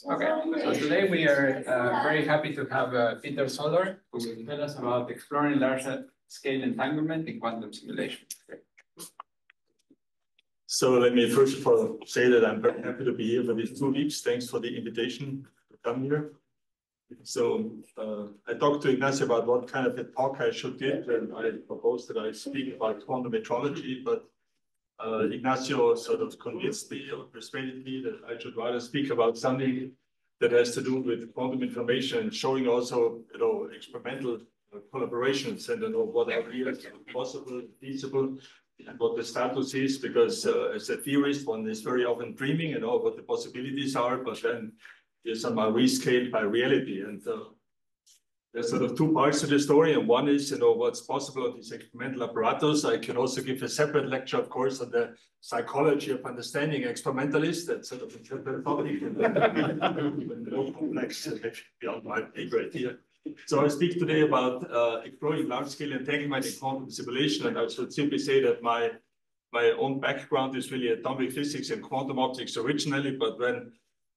Okay, so today we are very happy to have Peter Zoller, who will tell us about exploring large-scale entanglement in quantum simulation. So let me first of all say that I'm very happy to be here for these 2 weeks. Thanks for the invitation to come here. So I talked to Ignacio about what kind of a talk I should give, and I proposed that I speak about quantum metrology, but Ignacio sort of convinced me or persuaded me that I should rather speak about something that has to do with quantum information, showing also, experimental collaborations and what are really possible, feasible, and what the status is. Because as a theorist, one is very often dreaming and what the possibilities are, but then they're somehow rescaled by reality. And there's sort of 2 parts to the story, and one is, what's possible on this experimental apparatus. I can also give a separate lecture, of course, on the psychology of understanding experimentalists. That's sort of a separate topic, and more complex, beyond my pay grade here. So I speak today about exploring large-scale entanglement in quantum simulation, and I should simply say that my own background is really atomic physics and quantum optics originally, but when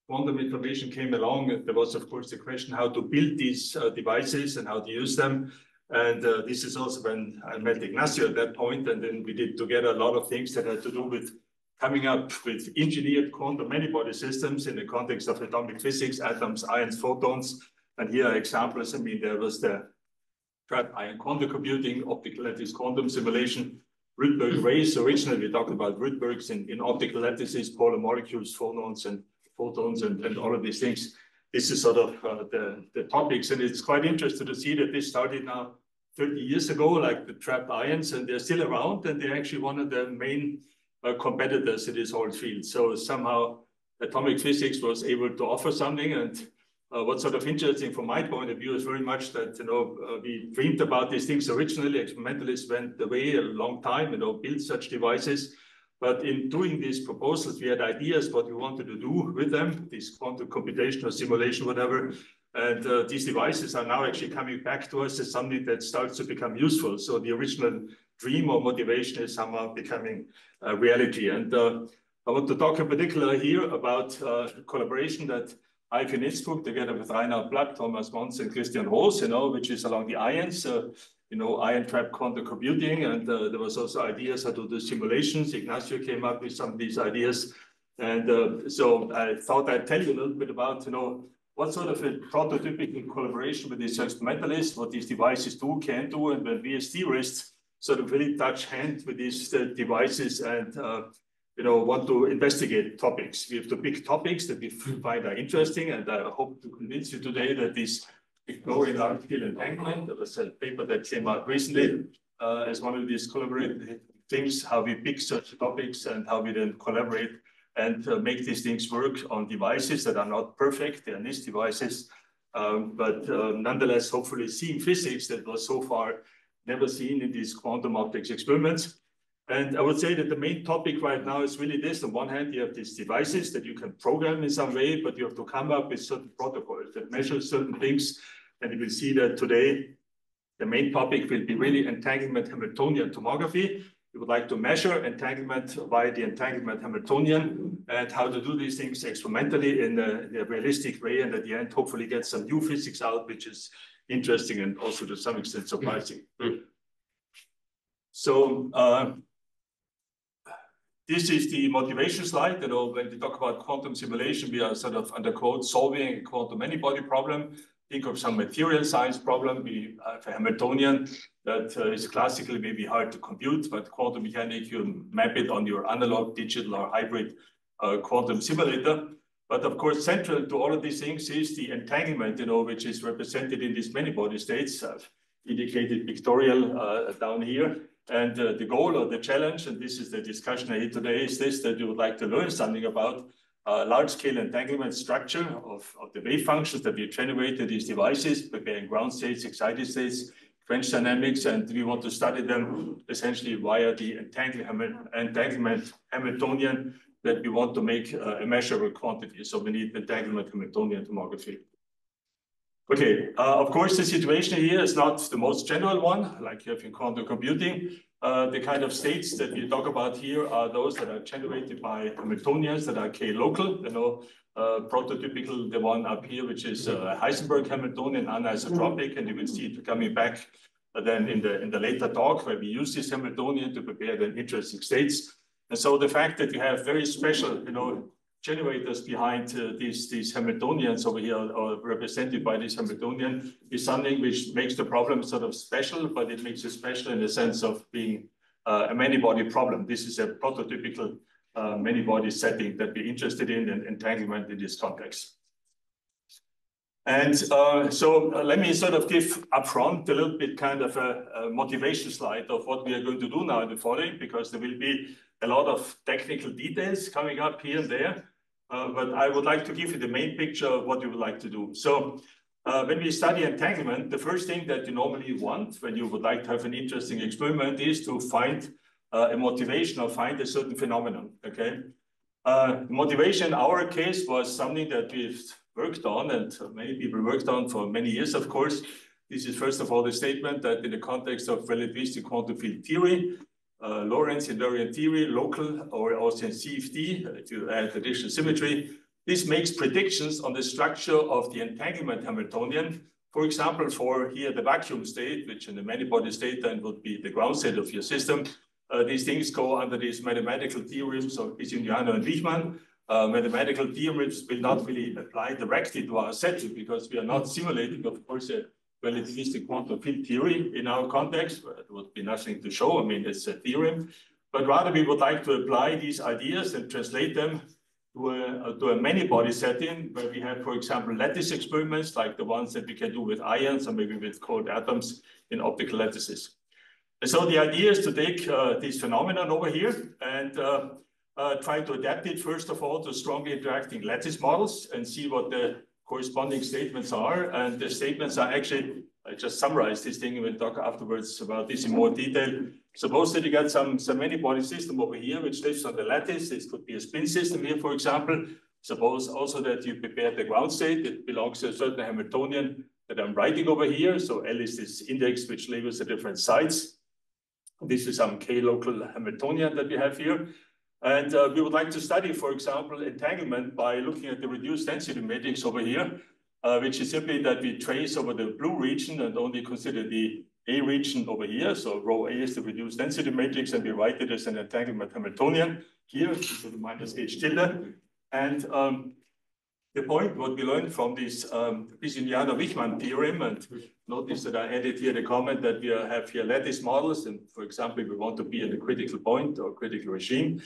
quantum information came along, there was, of course, the question how to build these devices and how to use them. And this is also when I met Ignacio at that point, and then we did together a lot of things that had to do with coming up with engineered quantum many-body systems in the context of atomic physics, atoms, ions, photons. And here are examples. I mean, there was the trapped ion quantum computing, optical lattice quantum simulation, Rydberg rays. Originally, we talked about Rydbergs in optical lattices, polar molecules, phonons, and photons, and all of these things. This is sort of the topics, and it's quite interesting to see that this started now 30 years ago, like the trapped ions, and they're still around, and they're actually one of the main competitors in this whole field. So somehow atomic physics was able to offer something, and what's sort of interesting from my point of view is very much that, we dreamed about these things originally. Experimentalists went away a long time, built such devices. But in doing these proposals, we had ideas what we wanted to do with them, this quantum computation or simulation, whatever. And these devices are now actually coming back to us as something that starts to become useful. So the original dream or motivation is somehow becoming a reality. And I want to talk in particular here about collaboration that I have in Innsbruck together with Reinhard Platt, Thomas Mons, and Christian Roos, which is along the ions. Ion trap quantum computing, and there was also ideas how to do simulations. Ignacio came up with some of these ideas, and so I thought I'd tell you a little bit about what sort of a prototypical collaboration with these experimentalists, what these devices can do, and when we as theorists sort of really touch hands with these devices and want to investigate topics. We have to pick topics that we find are interesting, and I hope to convince you today that this exploring large-scale entanglement. There was a paper that came out recently as one of these collaborative things, how we pick such topics and how we then collaborate and make these things work on devices that are not perfect. They are niche devices, but nonetheless, hopefully seeing physics that was so far never seen in these quantum optics experiments. And I would say that the main topic right now is really this. On one hand, you have these devices that you can program in some way, but you have to come up with certain protocols that measure certain things. And you will see that today, the main topic will be really entanglement Hamiltonian tomography. We would like to measure entanglement via the entanglement Hamiltonian and how to do these things experimentally in a realistic way. And at the end, hopefully get some new physics out, which is interesting and also to some extent surprising. So, this is the motivation slide. When we talk about quantum simulation, we are sort of under quote solving a quantum many-body problem. Think of some material science problem. We have a Hamiltonian that is classically maybe hard to compute, but quantum mechanics, you map it on your analog, digital, or hybrid quantum simulator. But of course, central to all of these things is the entanglement, which is represented in these many-body states. I've indicated pictorial down here. And the goal or the challenge, and this is the discussion here today, is this, that you would like to learn something about large-scale entanglement structure of the wave functions that we generate in these devices, preparing ground states, excited states, quench dynamics, and we want to study them essentially via the entanglement Hamiltonian that we want to make a measurable quantity. So we need entanglement Hamiltonian tomography. Okay, of course, the situation here is not the most general one, like you have in quantum computing. The kind of states that we talk about here are those that are generated by Hamiltonians that are k-local. prototypical, the one up here, which is Heisenberg Hamiltonian, anisotropic, and you will see it coming back then in the later talk where we use this Hamiltonian to prepare the interesting states. And so the fact that you have very special, generators behind these Hamiltonians over here, or represented by this Hamiltonian, is something which makes the problem sort of special, but it makes it special in the sense of being a many-body problem. This is a prototypical many-body setting that we're interested in and entanglement in this context. And so let me sort of give upfront a little bit kind of a motivation slide of what we are going to do now in the following, because there will be a lot of technical details coming up here and there. But I would like to give you the main picture of what you would like to do. So when we study entanglement, the first thing that you normally want when you would like to have an interesting experiment is to find a motivation or find a certain phenomenon, okay? Motivation in our case was something that we've worked on, and many people worked on for many years, of course. This is first of all the statement that in the context of relativistic quantum field theory, Lorentz invariant theory, local, or also in CFD, to add additional symmetry, this makes predictions on the structure of the entanglement Hamiltonian. For example, for here the vacuum state, which in the many-body state then would be the ground state of your system. These things go under these mathematical theorems of Bisuniano and Wichmann. Mathematical theorems will not really apply directly to our setting because we are not simulating, of course, a relativistic quantum field theory in our context. There would be nothing to show. I mean, it's a theorem. But rather, we would like to apply these ideas and translate them to a many-body setting where we have, for example, lattice experiments like the ones that we can do with ions or maybe with cold atoms in optical lattices. And so the idea is to take this phenomenon over here and try to adapt it, first of all, to strongly interacting lattice models and see what the corresponding statements are. And the statements are actually, I just summarized this thing and we'll talk afterwards about this in more detail. Suppose that you got some many-body system over here, which lives on the lattice. This could be a spin system here, for example. Suppose also that you prepare the ground state. It belongs to a certain Hamiltonian that I'm writing over here. So L is this index which labels the different sites. This is some K local Hamiltonian that we have here. And we would like to study, for example, entanglement by looking at the reduced density matrix over here, which is simply that we trace over the blue region and only consider the A region over here. So rho A is the reduced density matrix, and we write it as an entanglement Hamiltonian here, so the minus H tilde. And the point, what we learned from this Bisuniano-Wichmann theorem, and notice that I added here the comment that we have here lattice models, and for example, we want to be at a critical point or critical regime.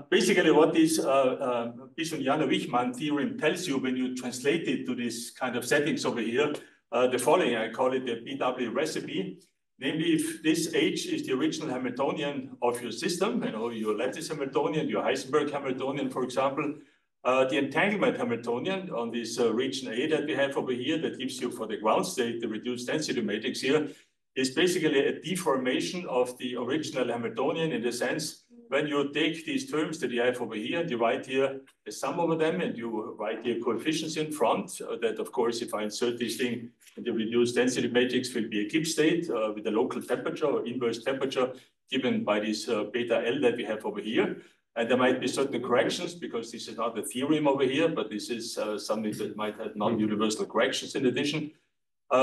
Basically, what this Bisuniano-Wichmann theorem tells you when you translate it to this kind of settings over here, the following, I call it the BW recipe. Namely, if this H is the original Hamiltonian of your system, your lattice Hamiltonian, your Heisenberg Hamiltonian, for example, the entanglement Hamiltonian on this region A that we have over here that gives you for the ground state, the reduced density matrix here, is basically a deformation of the original Hamiltonian in the sense when you take these terms that you have over here and you write here a sum over them and you write here coefficients in front, that of course, if I insert this thing in the reduced density matrix will be a Gibbs state with a local temperature or inverse temperature given by this beta L that we have over here. And there might be certain corrections because this is not a theorem over here, but this is something that might have non-universal corrections in addition.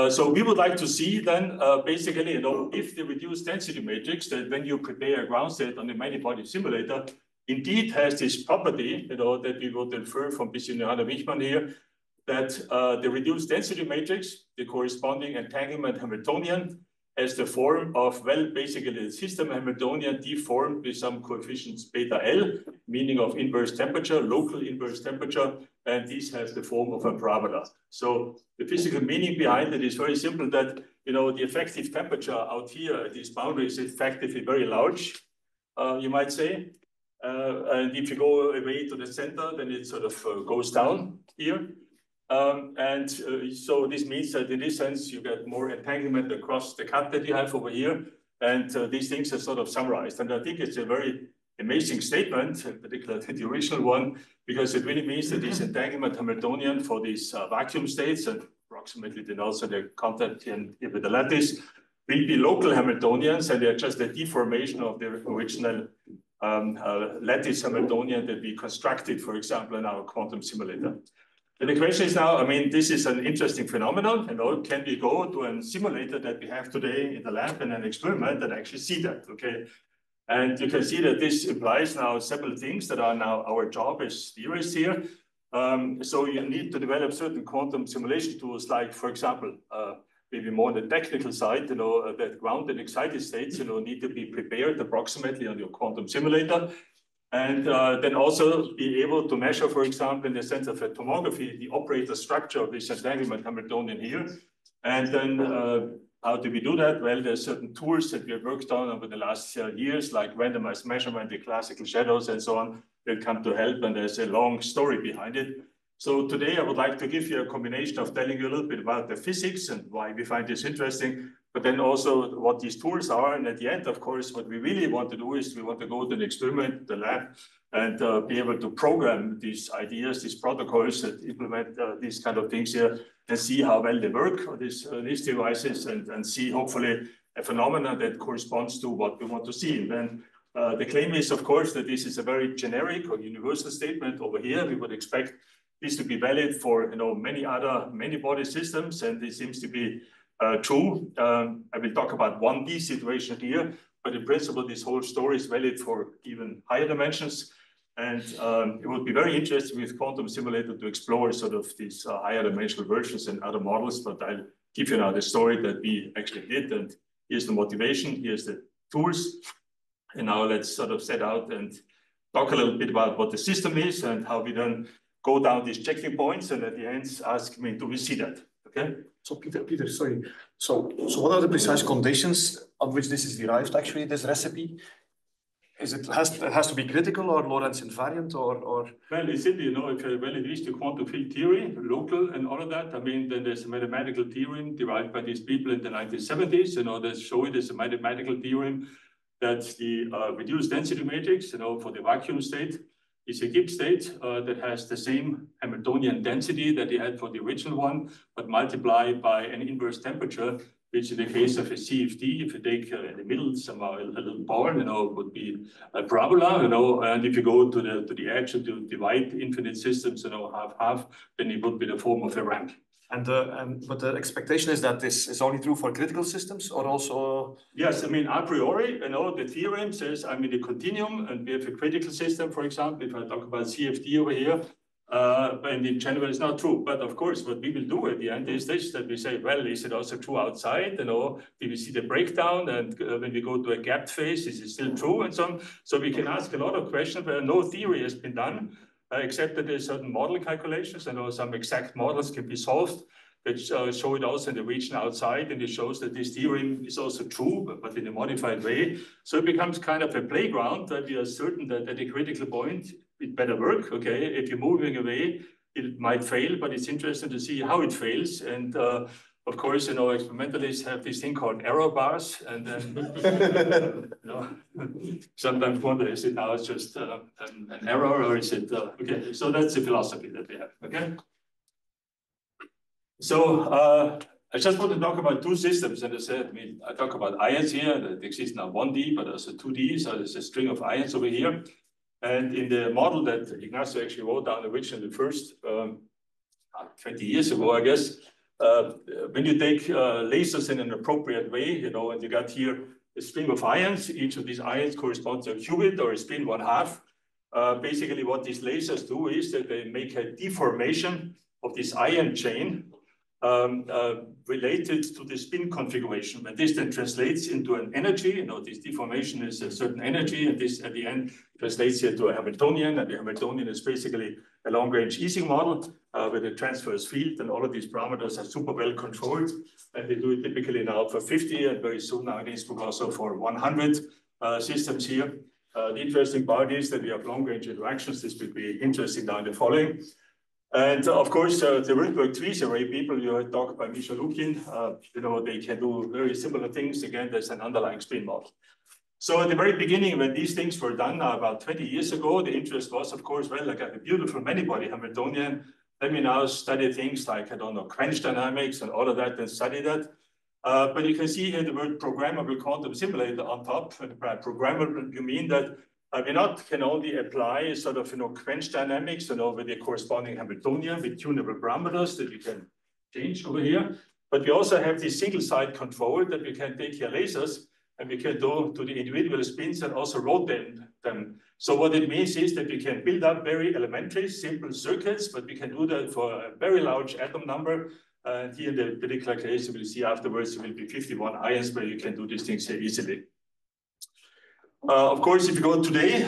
So we would like to see then basically, if the reduced density matrix that when you prepare a ground state on the many-body simulator indeed has this property, that we would infer from Bisuniano-Wichmann here, that the reduced density matrix, the corresponding entanglement Hamiltonian, has the form of, well, basically the system Hamiltonian deformed with some coefficients beta L, meaning of inverse temperature, local inverse temperature, and this has the form of a parabola. So the physical meaning behind it is very simple that, the effective temperature out here at these boundaries is effectively very large, you might say. And if you go away to the center, then it sort of goes down here. So this means that in this sense, you get more entanglement across the cut that you have over here. And these things are sort of summarized. And I think it's a very amazing statement, in particular the original one, because it really means that this entanglement Hamiltonian for these vacuum states and approximately then also the contact here with the lattice will be local Hamiltonians, and they're just a deformation of the original lattice Hamiltonian that we constructed, for example, in our quantum simulator. And the question is now, I mean, this is an interesting phenomenon. Can we go to a simulator that we have today in the lab and an experiment and actually see that, okay? And you can see that this implies now several things that are now our job as theorists here. So you need to develop certain quantum simulation tools, like, for example, maybe more on the technical side, that ground and excited states, need to be prepared approximately on your quantum simulator. And then also be able to measure, for example, in the sense of a tomography, the operator structure of this entanglement Hamiltonian here. And then how do we do that? Well, there's certain tools that we have worked on over the last years, like randomized measurement, the classical shadows, and so on, will come to help. And there's a long story behind it. So today I would like to give you a combination of telling you a little bit about the physics and why we find this interesting, but then also what these tools are. And at the end, of course, what we really want to do is we want to go to the experiment, the lab, and be able to program these ideas, these protocols that implement these kind of things here and see how well they work on these devices and see hopefully a phenomenon that corresponds to what we want to see. And then the claim is, of course, that this is a very generic or universal statement over here. We would expect this to be valid for many other many-body systems, and this seems to be true. I will talk about 1D situation here, but in principle, this whole story is valid for even higher dimensions. And it would be very interesting with quantum simulator to explore sort of these higher dimensional versions and other models, but I'll give you now the story that we actually did. And here's the motivation, here's the tools. And now let's sort of set out and talk a little bit about what the system is and how we then go down these checking points, and at the end ask me, do we see that? Okay. So Peter, sorry. So what are the precise conditions on which this is derived? Actually, this recipe, it has to be critical or Lorentz invariant or? Well, it's simply, if you well reach the quantum field theory, local and all of that. I mean, then there's a mathematical theorem derived by these people in the 1970s. That show it as a mathematical theorem that the reduced density matrix, for the vacuum state, is a Gibbs state that has the same Hamiltonian density that they had for the original one, but multiplied by an inverse temperature, which in the case of a CFD, if you take in the middle somehow a little power, would be a parabola, and if you go to the edge and to divide infinite systems, half, then it would be the form of a ramp. But the expectation is that this is only true for critical systems or also? Yes, I mean, a priori, the theorem says I'm in the continuum and we have a critical system, for example, if I talk about CFD over here, and in general it's not true. But of course, what we will do at the end is this, that we say, well, is it also true outside? Do we see the breakdown? And when we go to a gapped phase, is it still true? And so on. So we can ask a lot of questions where no theory has been done. Except that there's certain model calculations and some exact models can be solved that show it also in the region outside, and it shows that this theorem is also true, but in a modified way. So it becomes kind of a playground that we are certain that at a critical point, it better work, okay? If you're moving away, it might fail, but it's interesting to see how it fails. And of course, experimentalists have this thing called error bars, and then sometimes wonder, is it now just an error, or is it okay? So that's the philosophy that we have. Okay. So I just want to talk about two systems, and I talk about ions here that exist now 1D, but also 2D. So there's a string of ions over here, and in the model that Ignacio actually wrote down originally the first 20 years ago, I guess. When you take lasers in an appropriate way, and you got here a string of ions, each of these ions corresponds to a qubit or a spin 1/2. Basically, what these lasers do is that they make a deformation of this ion chain related to the spin configuration. And this then translates into an energy. This deformation is a certain energy, and this at the end translates here to a Hamiltonian, and the Hamiltonian is basically a long-range Ising model with a transverse field, and all of these parameters are super well controlled. And they do it typically now for 50, and very soon now in Innsbruck also for 100 systems here. The interesting part is that we have long-range interactions. This will be interesting now in the following. And of course, the Rydberg Twiese array people, you heard talk by Misha Lukin, they can do very similar things. Again, there's an underlying spin model. So at the very beginning, when these things were done about 20 years ago, the interest was, of course, well, like a beautiful many-body Hamiltonian. Let me now study things like, quench dynamics and all of that, and study that. But you can see here the word programmable quantum simulator on top. And by programmable, you mean that Can only apply sort of, quench dynamics, with the corresponding Hamiltonian with tunable parameters that we can change over here. But we also have this single side control that we can take here lasers and we can do to the individual spins and also rotate them. So what it means is that we can build up very elementary, simple circuits, but we can do that for a very large atom number. And here in the particular case, you will see afterwards, it will be 51 ions where you can do these things here easily. Of course, if you go today,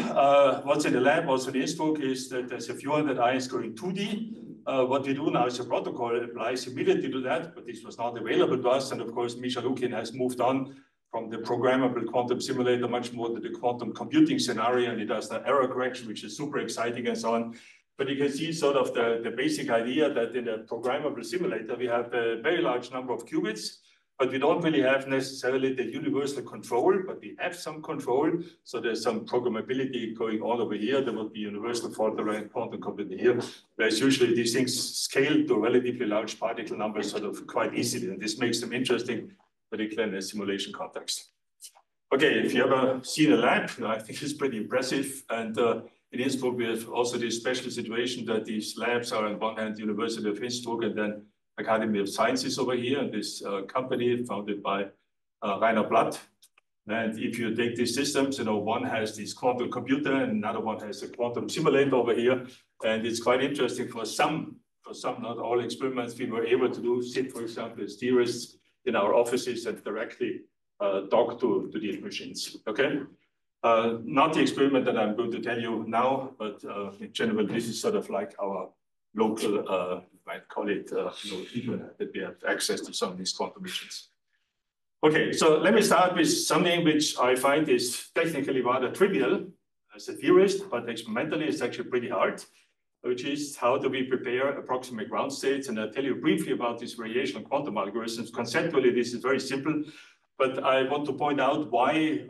what's in the lab, also in Innsbruck, is that there's a few hundred ions going 2D. What we do now is a protocol applies immediately to that, but this was not available to us. And of course, Misha Lukin has moved on from the programmable quantum simulator much more to the quantum computing scenario, and it does the error correction, which is super exciting and so on. But you can see sort of the basic idea that in a programmable simulator, we have a very large number of qubits, but we don't really have necessarily the universal control, but we have some control. So there's some programmability going on over here. There will be universal fault-tolerant quantum computing here. Whereas usually these things scale to relatively large particle numbers sort of quite easily. And this makes them interesting, particularly in a simulation context. Okay, if you ever seen a lab, I think it's pretty impressive. And in Innsbruck, we have also this special situation that these labs are on one hand, University of Innsbruck, and then Academy of Sciences over here, and this company founded by Rainer Blatt. And if you take these systems, one has this quantum computer and another one has a quantum simulator over here. And it's quite interesting for some, not all experiments we were able to do, sit, for example, as theorists in our offices and directly talk to these machines, okay? Not the experiment that I'm going to tell you now, but in general, this is sort of like our local, might call it, internet, that we have access to some of these quantum machines. Okay, so let me start with something which I find is technically rather trivial as a theorist, but experimentally it's actually pretty hard, which is how do we prepare approximate ground states? And I'll tell you briefly about these variational quantum algorithms. Conceptually, this is very simple, but I want to point out why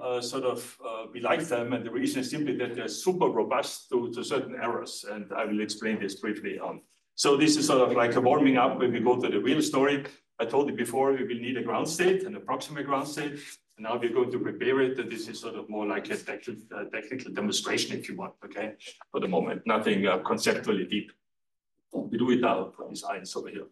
we like them. And the reason is simply that they're super robust to certain errors. And I will explain this briefly on. So this is sort of like a warming up when we go to the real story. I told you before, we will need a ground state, an approximate ground state. And now we're going to prepare it. And this is sort of more like a technical demonstration, if you want, okay? For the moment, nothing conceptually deep. We do it now for these ions over here.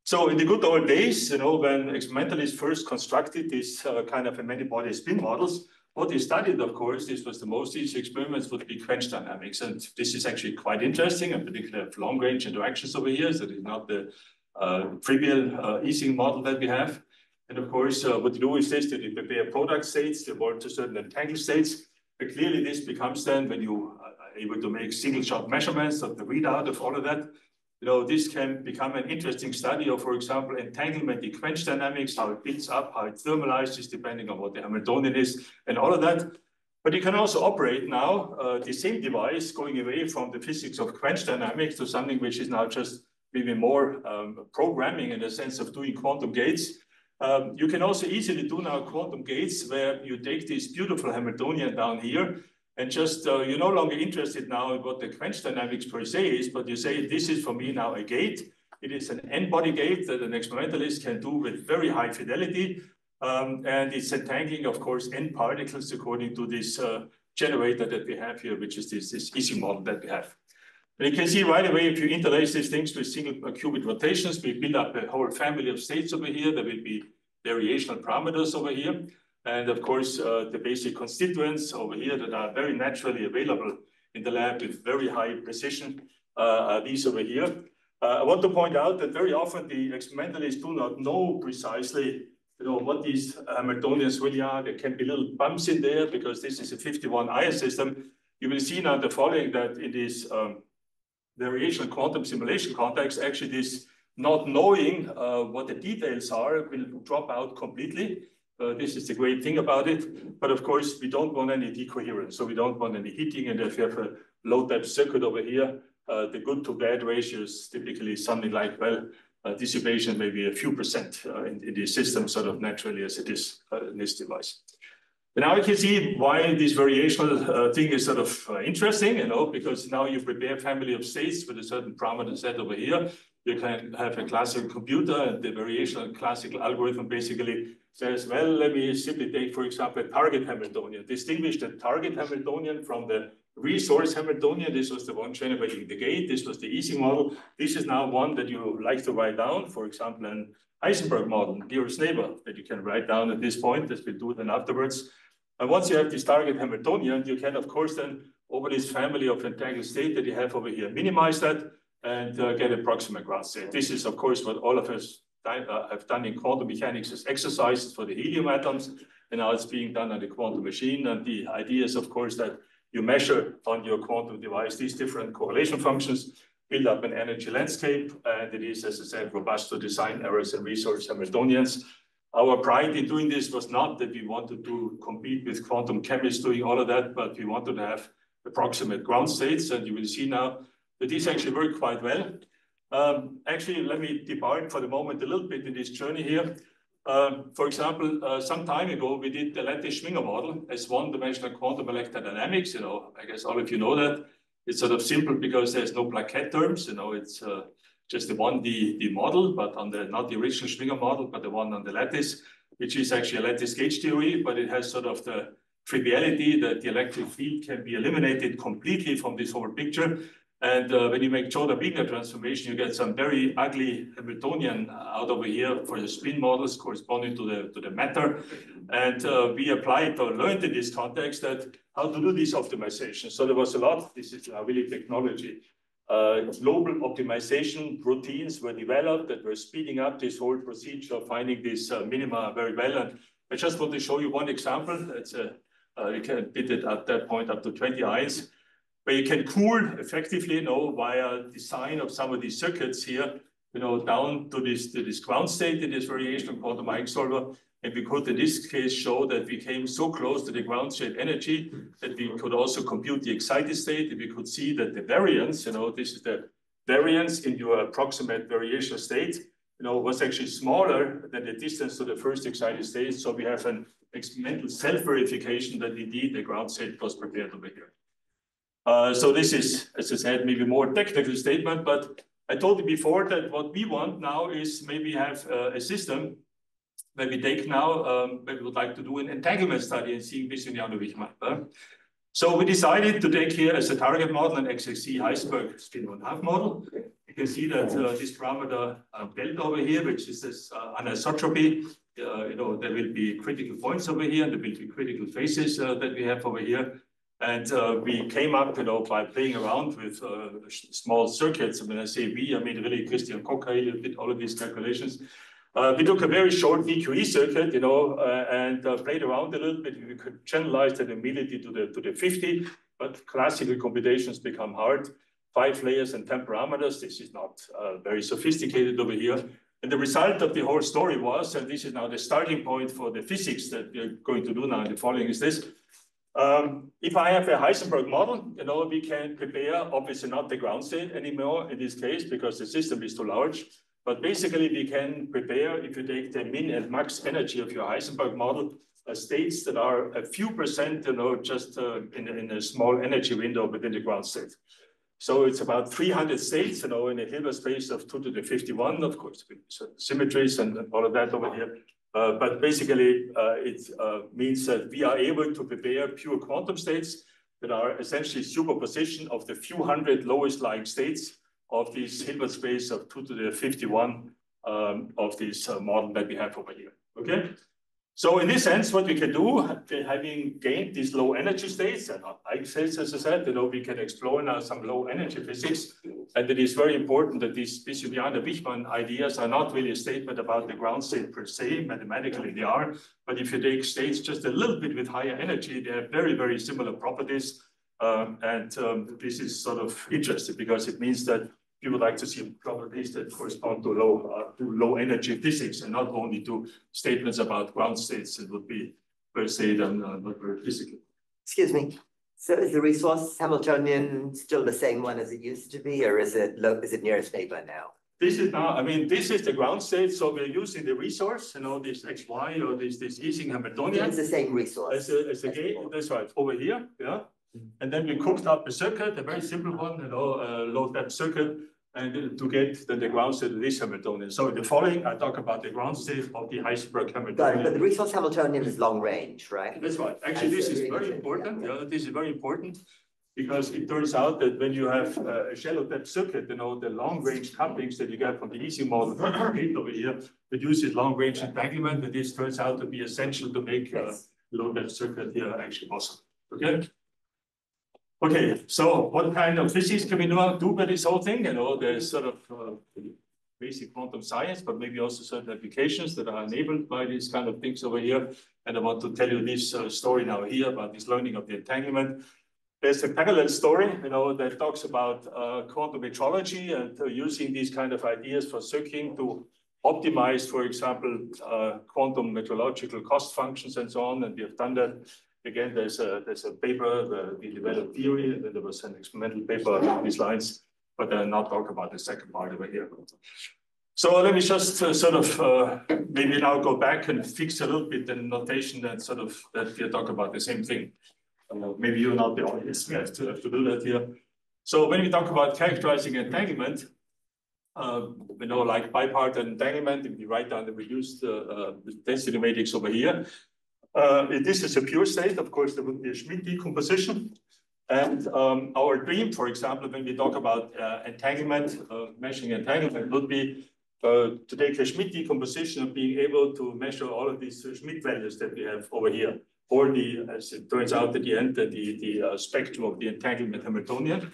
So in the good old days, when experimentalists first constructed this kind of a many-body spin models, what they studied, of course, this was the most easy experiments would be quench dynamics. And this is actually quite interesting, and particularly have long-range interactions over here. So it is not the trivial easy model that we have. And of course, what you do is this, that you prepare product states, they evolve to certain entangled states. But clearly this becomes then when you are able to make single-shot measurements of the readout of all of that, this can become an interesting study of, for example, entanglement in quench dynamics, how it builds up, how it thermalizes, depending on what the Hamiltonian is, and all of that. But you can also operate now the same device going away from the physics of quench dynamics to something which is now just maybe more programming in the sense of doing quantum gates. You can also easily do now quantum gates where you take this beautiful Hamiltonian down here and just, you're no longer interested now in what the quench dynamics per se is, but you say, this is for me now a gate. It is an n-body gate that an experimentalist can do with very high fidelity. And it's entangling, of course, n particles according to this generator that we have here, which is this easy model that we have. And you can see right away, if you interlace these things with single qubit rotations, we build up a whole family of states over here. There will be variational parameters over here. And of course, the basic constituents over here that are very naturally available in the lab with very high precision are these over here. I want to point out that very often the experimentalists do not know precisely what these Hamiltonians really are. There can be little bumps in there because this is a 51 ion system. You will see now the following, that in this variational quantum simulation context, actually this not knowing what the details are will drop out completely. This is the great thing about it. But of course, we don't want any decoherence. So we don't want any heating. And if you have a low depth circuit over here, the good to bad ratio is typically something like, well, dissipation maybe a few percent in the system sort of naturally as it is in this device. And now you can see why this variational thing is sort of interesting, because now you prepare a family of states with a certain parameter set over here. you can have a classical computer, and the variational classical algorithm basically says, well, let me simply take, for example, a target Hamiltonian, distinguish the target Hamiltonian from the resource Hamiltonian. This was the one generating the gate. This was the Ising model. This is now one that you like to write down, for example, an Heisenberg model, nearest neighbor, that you can write down at this point, as we do then afterwards. And once you have this target Hamiltonian, you can, of course, then over this family of entangled state that you have over here, minimize that and get a proximate ground state. This is, of course, what all of us have done in quantum mechanics as exercises for the helium atoms, and now it's being done on the quantum machine. And the idea is, of course, that you measure on your quantum device these different correlation functions, build up an energy landscape, and it is, as I said, robust to design errors and resource Hamiltonians. Our pride in doing this was not that we wanted to compete with quantum chemists doing all of that, but we wanted to have approximate ground states, and you will see now that these actually work quite well. Actually, let me depart for the moment a little bit in this journey here. For example, some time ago, we did the lattice-Schwinger model as one-dimensional quantum electrodynamics. I guess all of you know that. It's sort of simple because there's no Plaquette terms. It's just the 1D model, but on the, not the original Schwinger model, but the one on the lattice, which is actually a lattice gauge theory, but it has sort of the triviality that the electric field can be eliminated completely from this whole picture. And when you make Jordan-Wigner transformation, you get some very ugly Hamiltonian out over here for the spin models corresponding to the matter. And we applied or learned in this context that how to do this optimization. So there was a lot, this is really technology. Global optimization routines were developed that were speeding up this whole procedure of finding this minima very well. And I just want to show you one example. It's you can did it at that point up to 20 ions, where you can cool effectively, via design of some of these circuits here, down to this ground state in this variation quantum eigensolver. And we could, in this case, show that we came so close to the ground state energy that we could also compute the excited state. And we could see that the variance, this is the variance in your approximate variation state, was actually smaller than the distance to the first excited state. So we have an experimental self-verification that indeed the ground state was prepared over here. So this is, as I said, maybe more technical statement, but I told you before that what we want now is maybe have a system where we take now, where we would like to do an entanglement study and see this in the Wichmann. So we decided to take here as a target model an XXC Heisenberg spin 1/2 model. You can see that this parameter delta over here, which is this anisotropy, there will be critical points over here, and there will be critical phases that we have over here. And we came up, by playing around with small circuits. And when I say we, I mean really Christian Kocher did all of these calculations. We took a very short VQE circuit, and played around a little bit. We could generalize that immediately to the 50, but classical computations become hard. 5 layers and 10 parameters. This is not very sophisticated over here. And the result of the whole story was, and this is now the starting point for the physics that we're going to do now in the following is this. If I have a Heisenberg model, we can prepare, obviously not the ground state anymore in this case, because the system is too large. But basically, we can prepare, if you take the min and max energy of your Heisenberg model, states that are a few percent, just in a small energy window within the ground state. So it's about 300 states, in a Hilbert space of 2 to the 51, of course, with symmetries and all of that over here. But basically, it means that we are able to prepare pure quantum states that are essentially superposition of the few hundred lowest lying states of this Hilbert space of 2 to the 51 of this model that we have over here. Okay. So in this sense, what we can do, having gained these low energy states and eigenstates, as I said, we can explore now some low energy physics. And it is very important that these Wichmann ideas are not really a statement about the ground state per se, mathematically they are. But if you take states just a little bit with higher energy, they have very, very similar properties. This is sort of interesting because it means that you would like to see properties that correspond to low energy physics and not only to statements about ground states that would be per se then not very physical. Excuse me. So is the resource Hamiltonian still the same one as it used to be, or is it nearest neighbor now? This is now, this is the ground state. So we're using the resource, this XY or this Ising Hamiltonian. It's the same resource. As a gate, that's right, over here, yeah. And then we cooked up a circuit, a very simple one, low depth circuit. and to get the ground state of this Hamiltonian. So in the following, I talk about the ground state of the Heisenberg Got it, Hamiltonian. but the resource Hamiltonian is long range, right? That's right. Actually, this is very important. Yeah, this is very important because it turns out that when you have a shallow depth circuit, you know, the long range couplings that you get from the easy model over here produces long range entanglement, and this turns out to be essential to make low depth circuit here actually possible. Okay. Okay, so what kind of physics can we do with this whole thing? You know, there's sort of basic quantum science, but maybe also certain applications that are enabled by these kind of things over here. And I want to tell you this story now here about this learning of the entanglement. There's a parallel story, you know, that talks about quantum metrology and using these kind of ideas for circuiting to optimize, for example, quantum metrological cost functions and so on. And we have done that. Again, there's a paper where we developed theory, and then there was an experimental paper on these lines, but I'll not talk about the second part over here. So let me just sort of maybe now go back and fix a little bit the notation that sort of that we talk about the same thing. Maybe you're not the audience, we have to do that here. So when we talk about characterizing entanglement, we know like bipartite entanglement, if we write down the reduced density matrix over here, if this is a pure state, of course, there would be a Schmidt decomposition. And our dream, for example, when we talk about entanglement, measuring entanglement, would be to take a Schmidt decomposition of being able to measure all of these Schmidt values that we have over here, or the, as it turns out at the end, the spectrum of the entanglement Hamiltonian.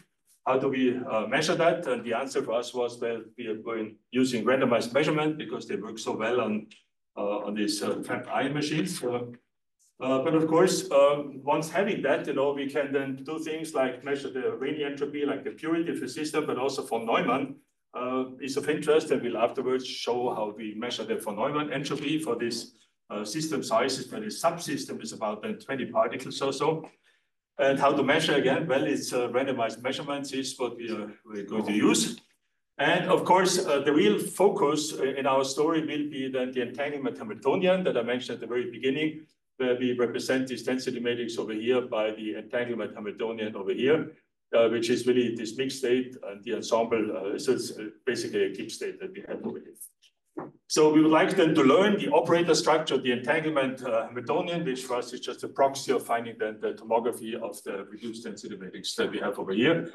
How do we measure that? And the answer for us was, well, we are going using randomized measurement because they work so well on these trapped ion machines. But of course, once having that, you know, we can then do things like measure the Rayleigh entropy, like the purity of the system, but also von Neumann is of interest, and we'll afterwards show how we measure the von Neumann entropy for this system sizes, where the subsystem is about 20 particles or so. And how to measure again? Well, it's randomized measurements is what we're going to use. And of course, the real focus in our story will be then the entanglement Hamiltonian that I mentioned at the very beginning, where we represent this density matrix over here by the entanglement Hamiltonian over here, which is really this mixed state, and the ensemble so it's basically a Gibbs state that we have over here. So we would like then to learn the operator structure of the entanglement Hamiltonian, which for us is just a proxy of finding then the tomography of the reduced density matrix that we have over here.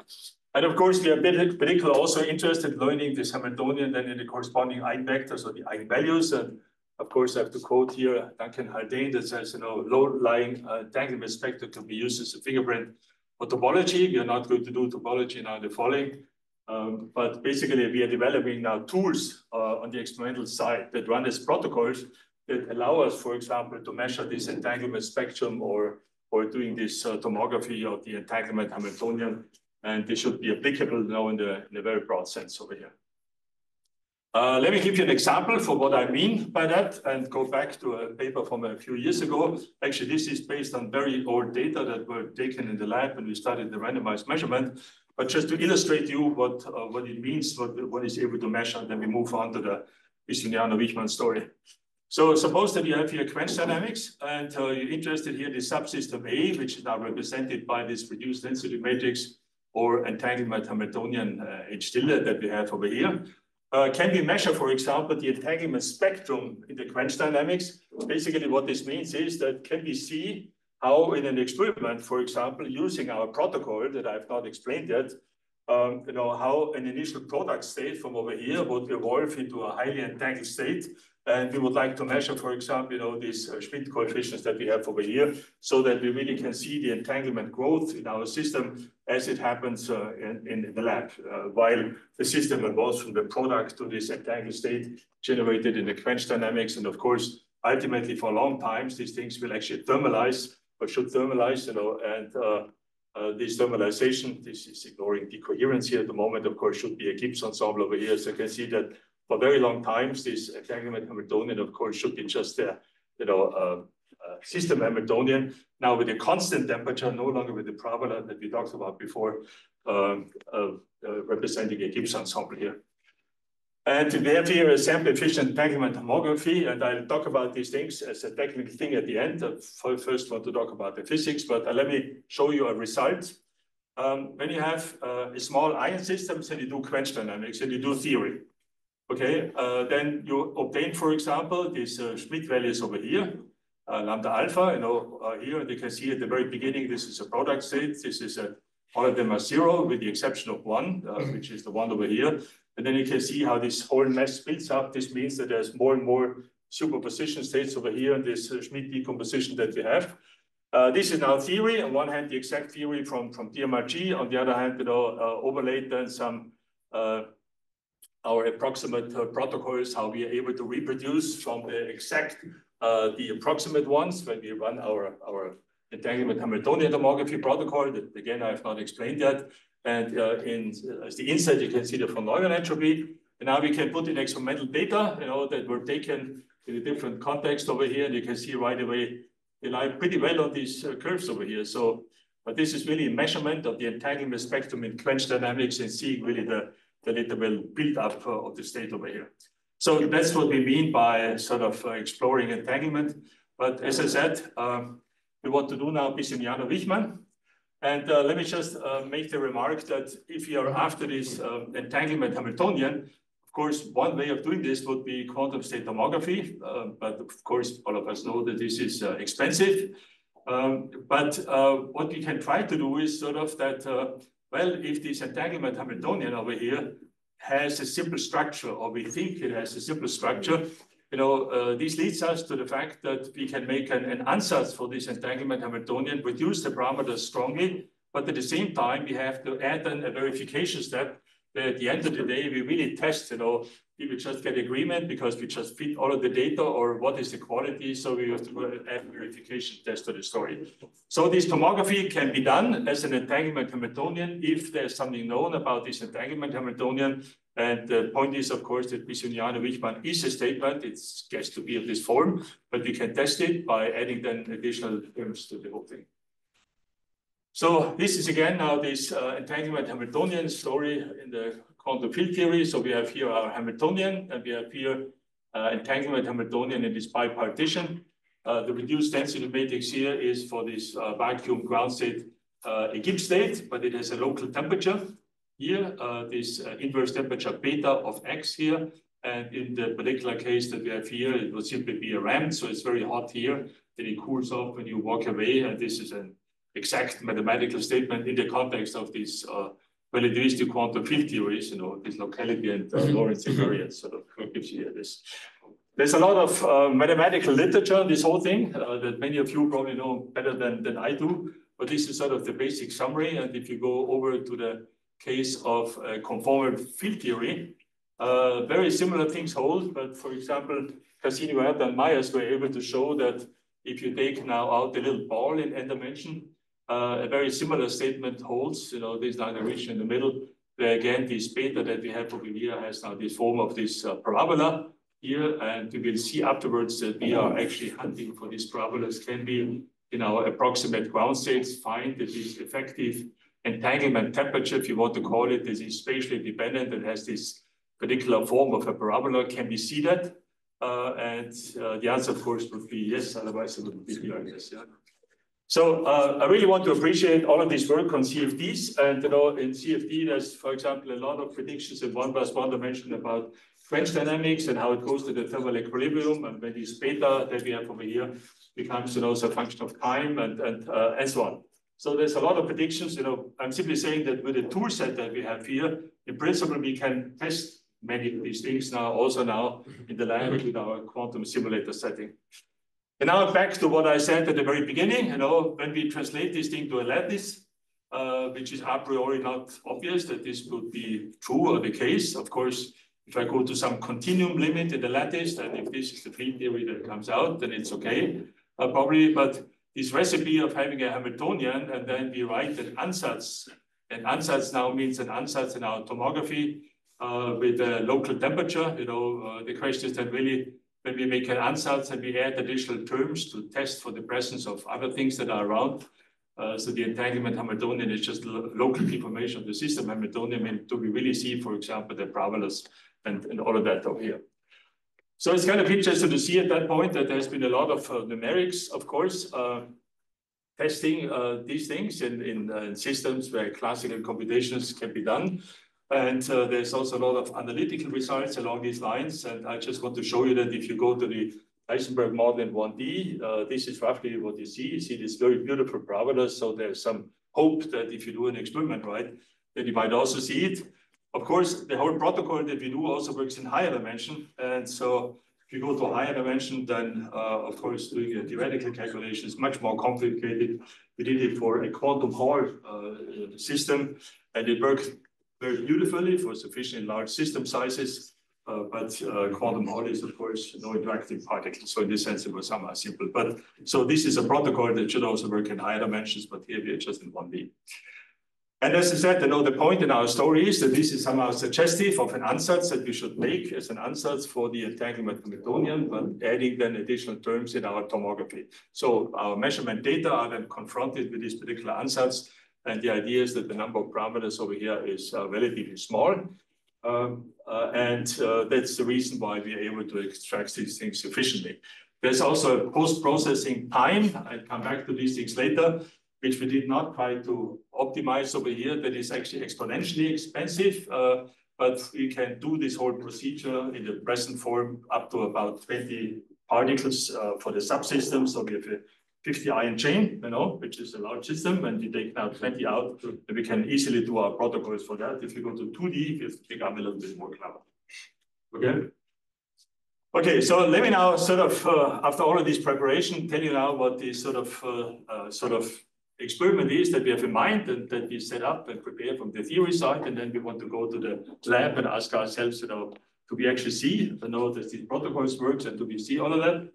And of course, we are particularly also interested in learning this Hamiltonian then in the corresponding eigenvectors or the eigenvalues. And of course, I have to quote here Duncan Haldane that says, you know, low-lying entanglement spectra can be used as a fingerprint for topology. We are not going to do topology now in the following. But basically, we are developing now tools on the experimental side that run as protocols that allow us, for example, to measure this entanglement spectrum or doing this tomography of the entanglement Hamiltonian. And this should be applicable now in a very broad sense over here. Let me give you an example for what I mean by that and go back to a paper from a few years ago. Actually, this is based on very old data that were taken in the lab when we studied the randomized measurement. But just to illustrate you what it means, what is able to measure, and then we move on to the Wiesiniano-Wichmann story. So suppose that you have here quench dynamics, and you're interested here in the subsystem A, which is now represented by this reduced density matrix or entanglement Hamiltonian H tilde that we have over here. Can we measure, for example, the entanglement spectrum in the quench dynamics? Basically, what this means is that can we see how in an experiment, for example, using our protocol that I've not explained yet, you know, how an initial product state from over here would evolve into a highly entangled state. And we would like to measure, for example, you know, these Schmidt coefficients that we have over here, so that we really can see the entanglement growth in our system as it happens in the lab, while the system evolves from the product to this entangled state generated in the quench dynamics. And of course, ultimately for long times, these things will actually thermalize or should thermalize, you know, and this thermalization, this is ignoring decoherence here at the moment, of course, should be a Gibbs ensemble over here. So you can see that for very long times, this entanglement Hamiltonian, of course, should be just a, you know, system Hamiltonian. Now with a constant temperature, no longer with the parabola that we talked about before, representing a Gibbs ensemble here. And we have here a sample efficient entanglement homography, and I'll talk about these things as a technical thing at the end. I first want to talk about the physics, but let me show you a result. when you have a small ion system, and you do quench dynamics and you do theory, okay, then you obtain, for example, these Schmidt values over here, lambda alpha, here, and you can see at the very beginning, this is a product state. This is all of them are 0 with the exception of 1, which is the one over here. And then you can see how this whole mess builds up. This means that there's more and more superposition states over here in this Schmidt decomposition that we have. This is now theory. On one hand, the exact theory from DMRG. On the other hand, overlaid then some our approximate protocols, how we are able to reproduce from the exact the approximate ones when we run our entanglement Hamiltonian tomography protocol that again I have not explained yet. And as the inside, you can see the von Neumann entropy. And now we can put in experimental data, that were taken in a different context over here. And you can see right away they lie pretty well on these curves over here. So, but this is really a measurement of the entanglement spectrum in quench dynamics and seeing really the little build up of the state over here. So that's what we mean by sort of exploring entanglement. But as I said, we want to do now Bissiniano-Wichmann. And let me just make the remark that if you are after this entanglement Hamiltonian, of course, one way of doing this would be quantum state tomography. But of course, all of us know that this is expensive. But what we can try to do is sort of that, well, if this entanglement Hamiltonian over here has a simple structure, or we think it has a simple structure, this leads us to the fact that we can make an ansatz for this entanglement Hamiltonian, reduce the parameters strongly, but at the same time, we have to add in a verification step that at the end of the day, we really test, if we just get agreement because we just fit all of the data, or what is the quality, so we have to add a verification test to the story. So this tomography can be done as an entanglement Hamiltonian if there's something known about this entanglement Hamiltonian. And the point is, of course, that Bissiniano-Wichmann is a statement. It's gets to be of this form, but we can test it by adding then additional terms to the whole thing. So this is again now this entanglement Hamiltonian story in the quantum field theory. So we have here our Hamiltonian, and we have here entanglement Hamiltonian in this bipartition. The reduced density matrix here is for this vacuum ground state, a Gibbs state, but it has a local temperature. Here, this inverse temperature beta of X here. And in the particular case that we have here, it will simply be a ramp. So it's very hot here. Then it cools off when you walk away. And this is an exact mathematical statement in the context of this relativistic quantum field theories, this locality and Lorentz invariance sort of gives you this. There's a lot of mathematical literature on this whole thing that many of you probably know better than I do. But this is sort of the basic summary. And if you go over to the case of conformal field theory, very similar things hold. But for example, Cassini, and Myers were able to show that if you take now out the little ball in n dimension, a very similar statement holds. This line region in the middle, where again, this beta that we have over here has now this form of this parabola here. And we will see afterwards that we are actually hunting for these parabolas can be in our approximate ground states, find that this effective entanglement temperature, if you want to call it, this is spatially dependent and has this particular form of a parabola. Can we see that? And the answer, of course, would be yes, otherwise it would be like this. Yeah. So I really want to appreciate all of this work on CFDs. And in CFD, there's, for example, a lot of predictions in 1+1 dimension about quench dynamics and how it goes to the thermal equilibrium, and when this beta that we have over here becomes a function of time and so on. So there's a lot of predictions. I'm simply saying that with the tool set that we have here, in principle, we can test many of these things now, also now in the lab with our quantum simulator setting. And now back to what I said at the very beginning, when we translate this thing to a lattice, which is a priori not obvious that this would be true or the case. Of course, if I go to some continuum limit in the lattice, then if this is the field theory that comes out, then it's okay, probably. But this recipe of having a Hamiltonian, and then we write an ansatz, and ansatz now means an ansatz in our tomography with a local temperature. The question is that really, when we make an ansatz and we add additional terms to test for the presence of other things that are around. So the entanglement Hamiltonian is just local deformation of the system Hamiltonian. And do we really see, for example, the parabolas and all of that over here? So it's kind of interesting to see at that point that there's been a lot of numerics, of course. testing these things in systems where classical computations can be done. And there's also a lot of analytical results along these lines. And I just want to show you that if you go to the Heisenberg model in 1D, this is roughly what you see. You see these very beautiful parameters. So there's some hope that if you do an experiment right, then you might also see it. Of course, the whole protocol that we do also works in higher dimension. And so if you go to a higher dimension, then of course, doing a theoretical calculation is much more complicated. We did it for a quantum Hall system, and it worked very beautifully for sufficiently large system sizes. But quantum Hall is, of course, no interactive particles. So in this sense, it was somehow simple. But so this is a protocol that should also work in higher dimensions, but here we are just in 1D. And as I said, the point in our story is that this is somehow suggestive of an ansatz that we should make as an ansatz for the entanglement Hamiltonian, but adding then additional terms in our tomography. So our measurement data are then confronted with this particular ansatz. And the idea is that the number of parameters over here is relatively small. That's the reason why we are able to extract these things sufficiently. There's also a post-processing time. I'll come back to these things later, which we did not try to optimize over here. That is actually exponentially expensive, but we can do this whole procedure in the present form up to about 20 particles for the subsystem. So we have a 50 ion chain, which is a large system, and we take now 20 out, and we can easily do our protocols for that. If you go to 2D, it becomes a little bit more clever. Okay. Okay, so let me now sort of, after all of this preparation, tell you now what the sort of experiment is that we have in mind and that we set up and prepare from the theory side, and then we want to go to the lab and ask ourselves, do we actually see, that these protocols works, and do we see all of that?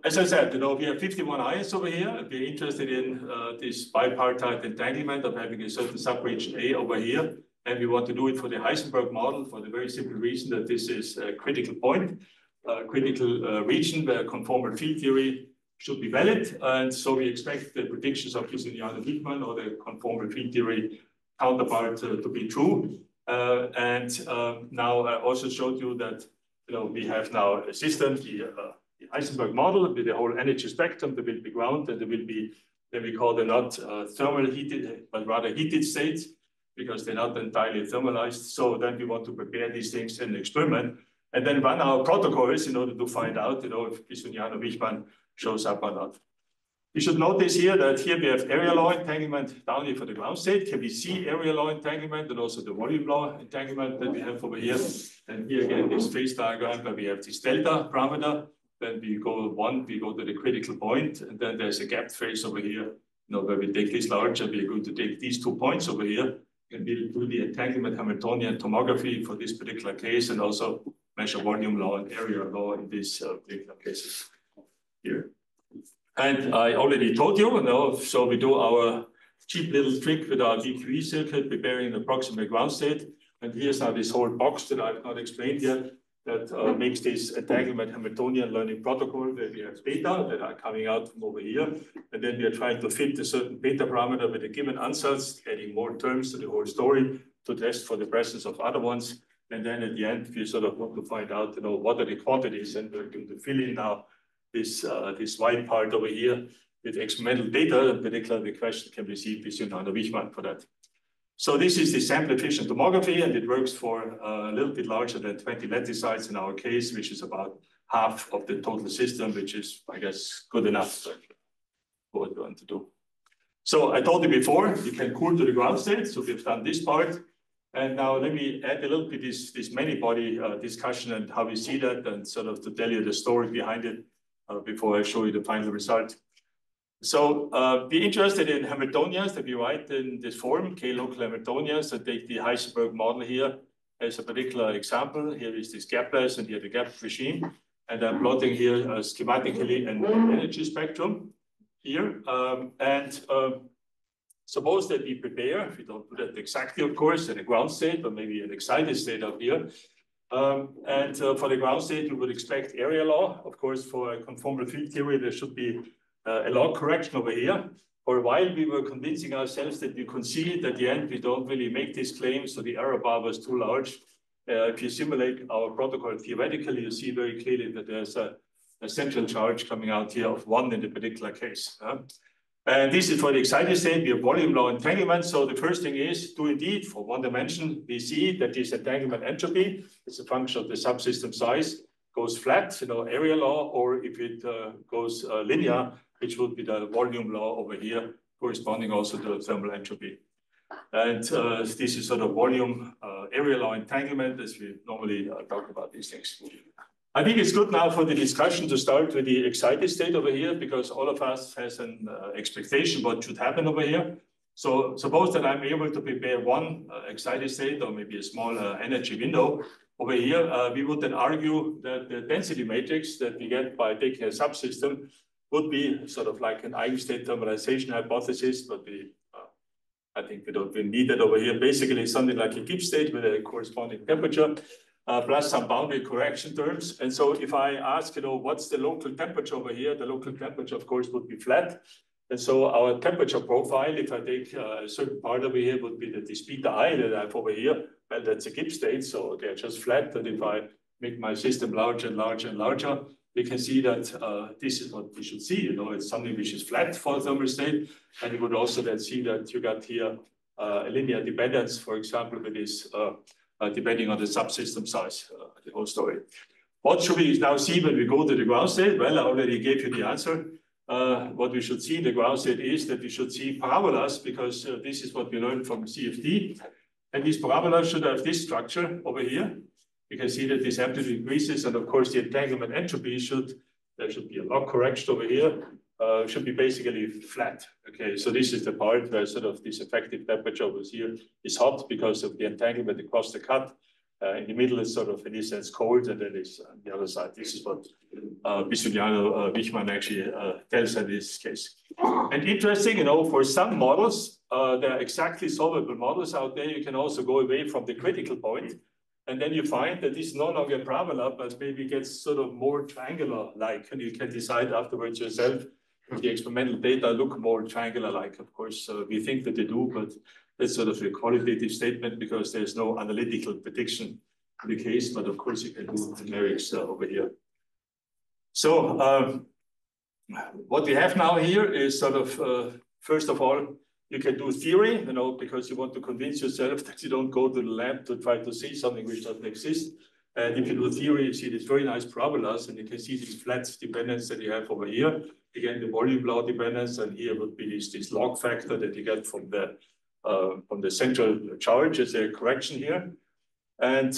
As I said, we have 51 ions over here. We're interested in this bipartite entanglement of having a certain subregion A over here. And we want to do it for the Heisenberg model for the very simple reason that this is a critical point, a critical region where conformal field theory should be valid. And so we expect the predictions of Wiesmann or the conformal field theory counterpart to be true. Now I also showed you that we have now a system, the Heisenberg model with the whole energy spectrum. There will be ground, and there will be, then we call them not thermal heated, but rather heated states, because they're not entirely thermalized. So then we want to prepare these things in an experiment and then run our protocols in order to find out, if Wiesmann shows up or not. You should notice here that here we have area law entanglement down here for the ground state. Here we see area law entanglement and also the volume law entanglement that we have over here. And here again, this phase diagram where we have this delta parameter. Then we go to the critical point, and then there's a gap phase over here, where we take this large, and we're going to take these 2 points over here, and we'll do the entanglement Hamiltonian tomography for this particular case, and also measure volume law and area law in these particular cases here. And I already told you, so we do our cheap little trick with our DQE circuit, preparing an approximate ground state. And here's now this whole box that I've not explained yet, that makes this entanglement Hamiltonian learning protocol, where we have data that are coming out from over here. And then we are trying to fit a certain beta parameter with a given ansatz, adding more terms to the whole story to test for the presence of other ones. And then at the end, we sort of want to find out, what are the quantities, and we're going to fill in now this white part over here with experimental data. In particular, the question can be received with Wiesmann for that. So this is the sample efficient tomography, and it works for a little bit larger than 20 lenticytes in our case, which is about half of the total system, which is, I guess, good enough for what we want to do. So I told you before, you can cool to the ground state. So we've done this part. And now let me add a little bit this many-body discussion and how we see that, and sort of to tell you the story behind it before I show you the final result. So be interested in Hamiltonians that we write in this form, K local Hamiltonians, that take the Heisenberg model here as a particular example. Here is this gapless, and here the gap regime. And I'm plotting here schematically an energy spectrum here. Suppose that we prepare, if we don't do that exactly, of course, in a ground state, or maybe an excited state up here. For the ground state, we would expect area law. Of course, for a conformal field theory, there should be a log correction over here. For a while, we were convincing ourselves that you could see it. At the end, we don't really make this claim, so the error bar was too large. If you simulate our protocol theoretically, you see very clearly that there's a central charge coming out here of 1 in the particular case. And this is for the excited state, we have volume law entanglement. So the first thing is to indeed, for one dimension, we see that this entanglement entropy is a function of the subsystem size, goes flat, area law, or if it goes linear, which would be the volume law over here, corresponding also to the thermal entropy. And this is sort of volume area law entanglement, as we normally talk about these things. I think it's good now for the discussion to start with the excited state over here, because all of us has an expectation what should happen over here. So suppose that I'm able to prepare one excited state or maybe a small energy window over here. We would then argue that the density matrix that we get by taking a subsystem would be sort of like an eigenstate thermalization hypothesis, but I think we don't really need that over here. Basically, something like a Gibbs state with a corresponding temperature. Plus some boundary correction terms. And so if I ask, what's the local temperature over here? The local temperature, of course, would be flat. And so our temperature profile, if I take a certain part over here, would be this beta I that I have over here. Well, that's a Gibbs state, so they're just flat. And if I make my system larger and larger and larger, we can see that this is what we should see. It's something which is flat for a thermal state. And you would also then see that you got here a linear dependence, for example, with this depending on the subsystem size, the whole story. What should we now see when we go to the ground state? Well, I already gave you the answer. What we should see in the ground state is that we should see parabolas, because this is what we learned from CFD. And these parabolas should have this structure over here. You can see that this amplitude increases, and of course the entanglement entropy there should be a log correction over here, should be basically flat. Okay, so this is the part where sort of this effective temperature over here is hot because of the entanglement across the cut. In the middle is sort of, in this sense, cold, and then it's on the other side. This is what Bisuliano-Wichmann actually tells in this case. And interesting, for some models, there are exactly solvable models out there. You can also go away from the critical point. And then you find that this is no longer a parabola, but maybe gets sort of more triangular-like, and you can decide afterwards yourself if the experimental data look more triangular-like. Of course, we think that they do, but that's sort of a qualitative statement because there's no analytical prediction in the case, but of course you can do numerics over here. So what we have now here is sort of, first of all, you can do theory, because you want to convince yourself that you don't go to the lab to try to see something which doesn't exist. And if you do theory, you see these very nice parabolas, and you can see these flat dependence that you have over here. Again, the volume law dependence, and here would be this log factor that you get from the central charge as a correction here. And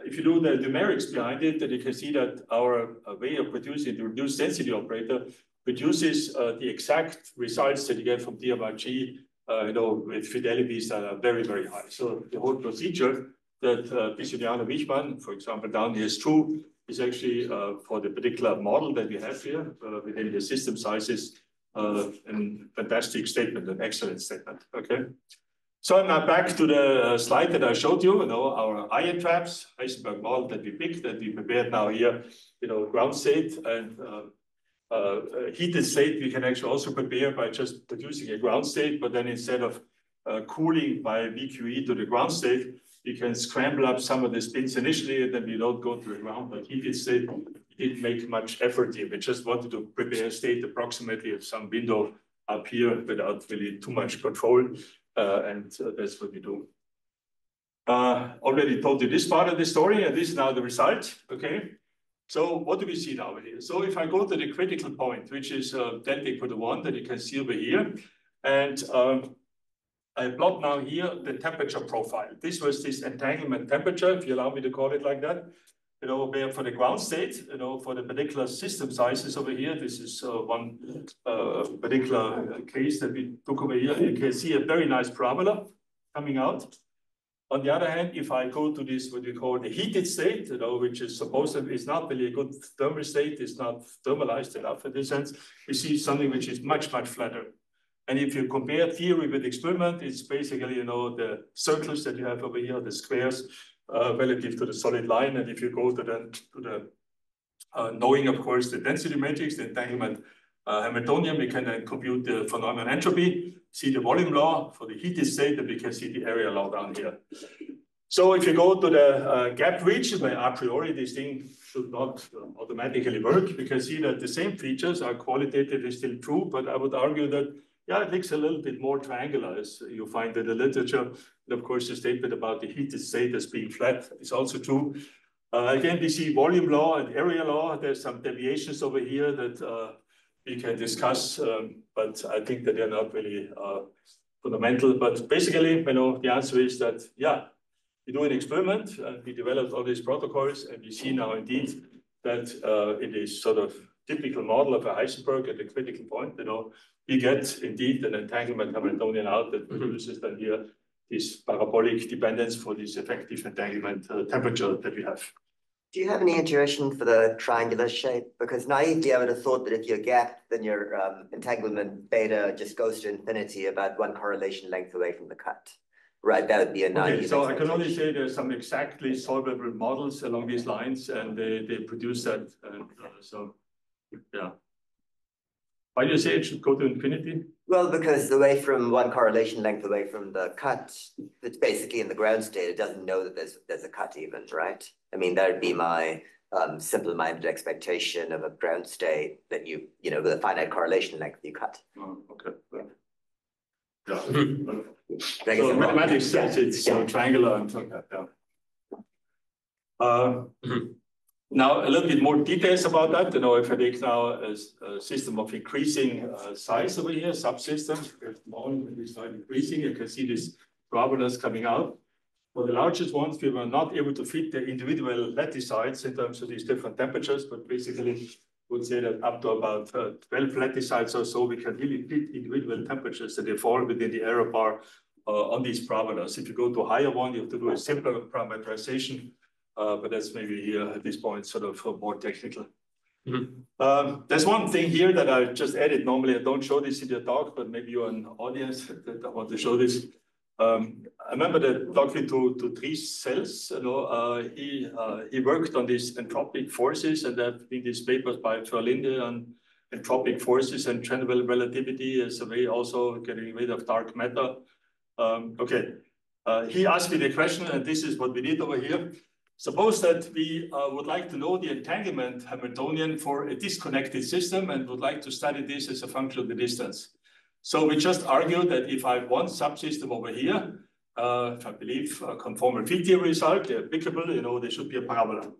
if you do the numerics behind it, then you can see that our way of producing the reduced density operator produces the exact results that you get from DMRG, with fidelities that are very, very high. So the whole procedure that Bisuliano-Wichmann, for example, down here is true, is actually for the particular model that we have here within the system sizes, a fantastic statement, an excellent statement. Okay. So I'm now back to the slide that I showed you, our ion traps, Heisenberg model that we picked, that we prepared now here, ground state and heated state. We can actually also prepare by just producing a ground state, but then instead of cooling by VQE to the ground state, we can scramble up some of the spins initially, and then we don't go to the ground. But heated state, we didn't make much effort here. We just wanted to prepare a state approximately of some window up here without really too much control. And that's what we do. Already told you this part of the story, and this is now the result. Okay. So what do we see now here? So if I go to the critical point, which is delta equal to 1, that you can see over here, and I plot now here the temperature profile. This was this entanglement temperature, if you allow me to call it like that. Where for the ground state, for the particular system sizes over here, this is one particular case that we took over here. You can see a very nice parabola coming out. On the other hand, if I go to this, what we call the heated state, which is supposed to, it's not really a good thermal state, it's not thermalized enough in this sense, we see something which is much, much flatter. And if you compare theory with experiment, it's basically, the circles that you have over here, the squares, relative to the solid line. And if you go to the knowing, of course, the density matrix, the entanglement Hamiltonian, we can then compute the phenomenon entropy, see the volume law for the heated state, and we can see the area law down here. So if you go to the gap region, where a priori this thing should not automatically work, we can see that the same features are qualitatively still true, but I would argue that yeah, it looks a little bit more triangular, as you find in the literature. And of course, the statement about the heated state as being flat is also true. Again, we see volume law and area law. There's some deviations over here that we can discuss, but I think that they're not really fundamental. But basically, the answer is that, yeah, we do an experiment and we developed all these protocols, and we see now indeed that it is sort of typical model of a Heisenberg at the critical point. We get indeed an entanglement Hamiltonian out that produces then here this parabolic dependence for this effective entanglement temperature that we have. Do you have any intuition for the triangular shape? Because naively, I would have thought that if you're gapped, then your entanglement beta just goes to infinity about one correlation length away from the cut. Right, that would be a naive. Okay, so I can only say there's some exactly solvable models along these lines, and they produce that. So, yeah. Why do you say it should go to infinity? Well, because away from one correlation length away from the cut, it's basically in the ground state. It doesn't know that there's a cut even, right? I mean, that would be my simple-minded expectation of a ground state that with a finite correlation length you cut. Oh, okay. Yeah. So mathematics says it's triangular and like that. Yeah. Now, a little bit more details about that. If I take now a system of increasing size over here, subsystems, we start increasing, you can see these parabolas coming out. For the largest ones, we were not able to fit the individual lattices in terms of these different temperatures, but basically would say that up to about 12 lattices or so, we can really fit individual temperatures that they fall within the error bar on these parabolas. If you go to a higher one, you have to do a simpler parameterization. But that's maybe here at this point sort of more technical. There's one thing here that I just added. Normally I don't show this in the talk, but maybe you're an audience that I want to show this. I remember that talking to Dries Sells, he worked on these entropic forces, and there have been these papers by Verlinde on entropic forces and general relativity as a way also getting rid of dark matter. He asked me the question, and this is what we did over here. Suppose that we would like to know the entanglement Hamiltonian for a disconnected system and would like to study this as a function of the distance. So we just argue that if I have one subsystem over here, if I believe a conformal field theory result, they're applicable, they should be a parabola.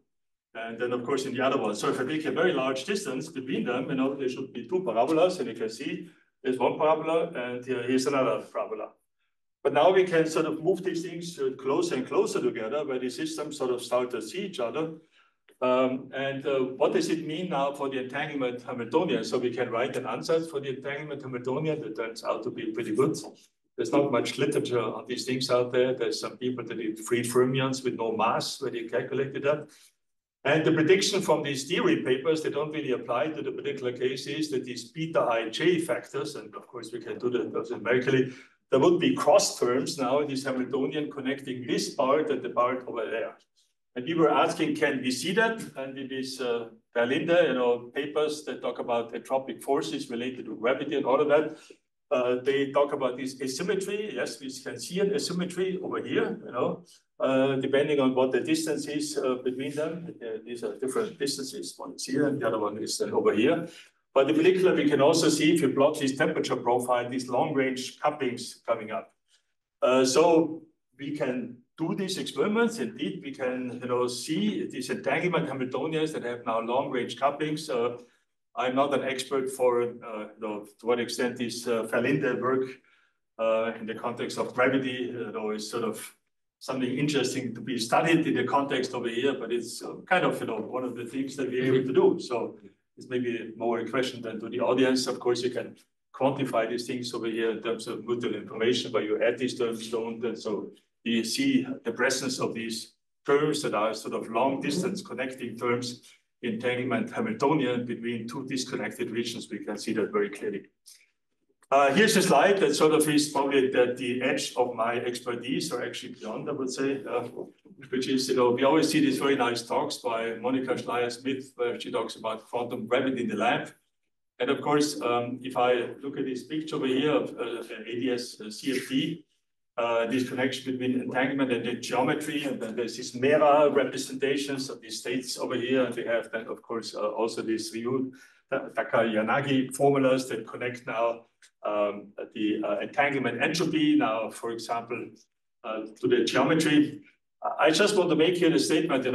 And then of course in the other one. So if I take a very large distance between them, there should be two parabolas, and you can see there's one parabola and here's another parabola. But now we can sort of move these things closer and closer together, where the systems sort of start to see each other. What does it mean now for the entanglement Hamiltonian? So we can write an ansatz for the entanglement Hamiltonian that turns out to be pretty good. There's not much literature on these things out there. There's some people that did free fermions with no mass where they calculated that. And the prediction from these theory papers, they don't really apply to the particular cases, that these beta ij factors, and of course we can do that numerically, there would be cross terms now in this Hamiltonian connecting this part and the part over there. And we were asking, can we see that? And in these Verlinde, papers that talk about entropic forces related to gravity and all of that, they talk about this asymmetry. Yes, we can see an asymmetry over here, depending on what the distance is between them. These are different distances. One is here and the other one is over here. But in particular, we can also see if you plot this temperature profile, these long-range couplings coming up. So we can do these experiments. Indeed, we can see these entanglement Hamiltonians that have now long-range couplings. I'm not an expert for to what extent this Verlinde work in the context of gravity is sort of something interesting to be studied in the context over here, but it's kind of one of the things that we're able to do. So it's maybe more a question than to the audience. Of course, you can quantify these things over here in terms of mutual information, but you add these terms, don't, and so you see the presence of these terms that are sort of long distance connecting terms, entanglement Hamiltonian between two disconnected regions. We can see that very clearly. Here's a slide that sort of is probably at the edge of my expertise, or actually beyond, I would say, which is, we always see these very nice talks by Monica Schleyer-Smith, where she talks about quantum gravity in the lab. And of course, if I look at this picture over here of ADS CFT, this connection between entanglement and the geometry, and then there's these MERA representations of these states over here, and we have then, of course, also this view Takayanagi formulas that connect now the entanglement entropy now, for example, to the geometry. I just want to make here the statement,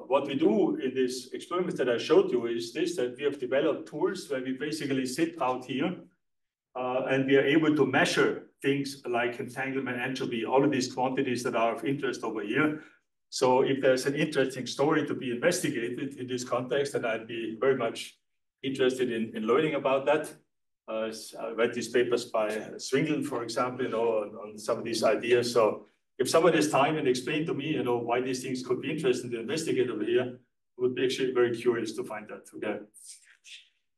what we do in this experiment that I showed you is this, that we have developed tools where we basically sit out here and we are able to measure things like entanglement entropy, all of these quantities that are of interest over here. So if there's an interesting story to be investigated in this context, then I'd be very much interested in learning about that. I read these papers by Swingle, for example, on some of these ideas. So if someone has time and explain to me, why these things could be interesting to investigate over here, I would be actually very curious to find that.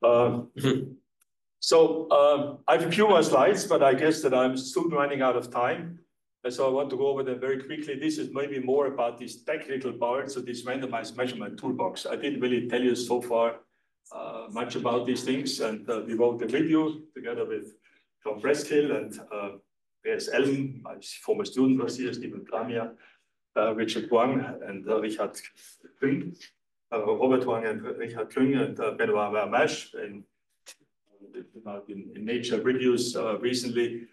Okay. So I have a few more slides, but I guess that I'm soon running out of time. And so I want to go over them very quickly. This is maybe more about this technical part, so this randomized measurement toolbox. I didn't really tell you so far much about these things, and we wrote a review together with John Breskill and P.S. Elm, my former student was here, Stephen Plamia, Richard Wang, and Richard Küng, Robert Wang and Richard Küng, and Benoit Vermesch in Nature reviews recently,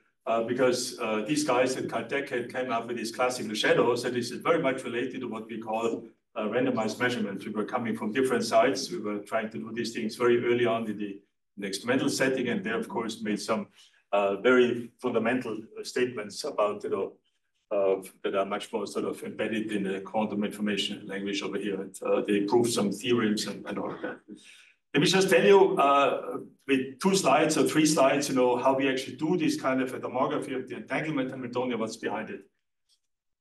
because these guys at Caltech came up with these classical shadows, and this is very much related to what we call randomized measurement. We were coming from different sides. We were trying to do these things very early on in the experimental setting, and they, of course, made some very fundamental statements about, that are much more sort of embedded in the quantum information language over here. And, they proved some theorems and all of that. Let me just tell you with 2 slides or 3 slides, how we actually do this kind of a tomography of the entanglement Hamiltonian, what's behind it.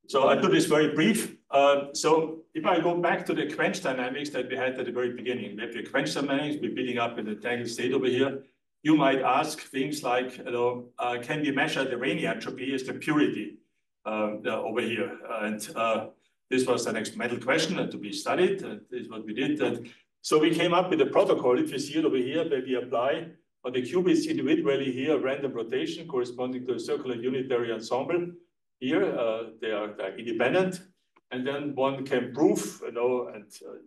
So I do this very brief. So if I go back to the quench dynamics that we had at the very beginning, we have the quench dynamics, we're building up in the entangled state over here. You might ask things like, can we measure the Rayleigh entropy as the purity over here? And this was an experimental question to be studied, and this is what we did. And so we came up with a protocol, if you see it over here, where we apply on the qubits individually here, random rotation corresponding to a circular unitary ensemble. Here, they are independent. And then one can prove, and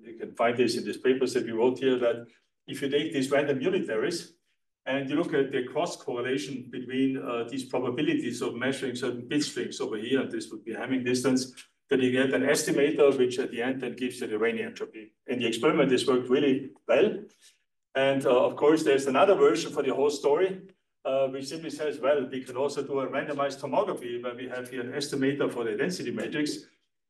you can find this in these papers that we wrote here, that if you take these random unitaries and you look at the cross correlation between these probabilities of measuring certain bit strings over here, and this would be Hamming distance, that you get an estimator, which at the end then gives you the Rayleigh entropy. In the experiment, this worked really well. And of course, there's another version for the whole story, which simply says, well, we can also do a randomized tomography where we have here an estimator for the density matrix,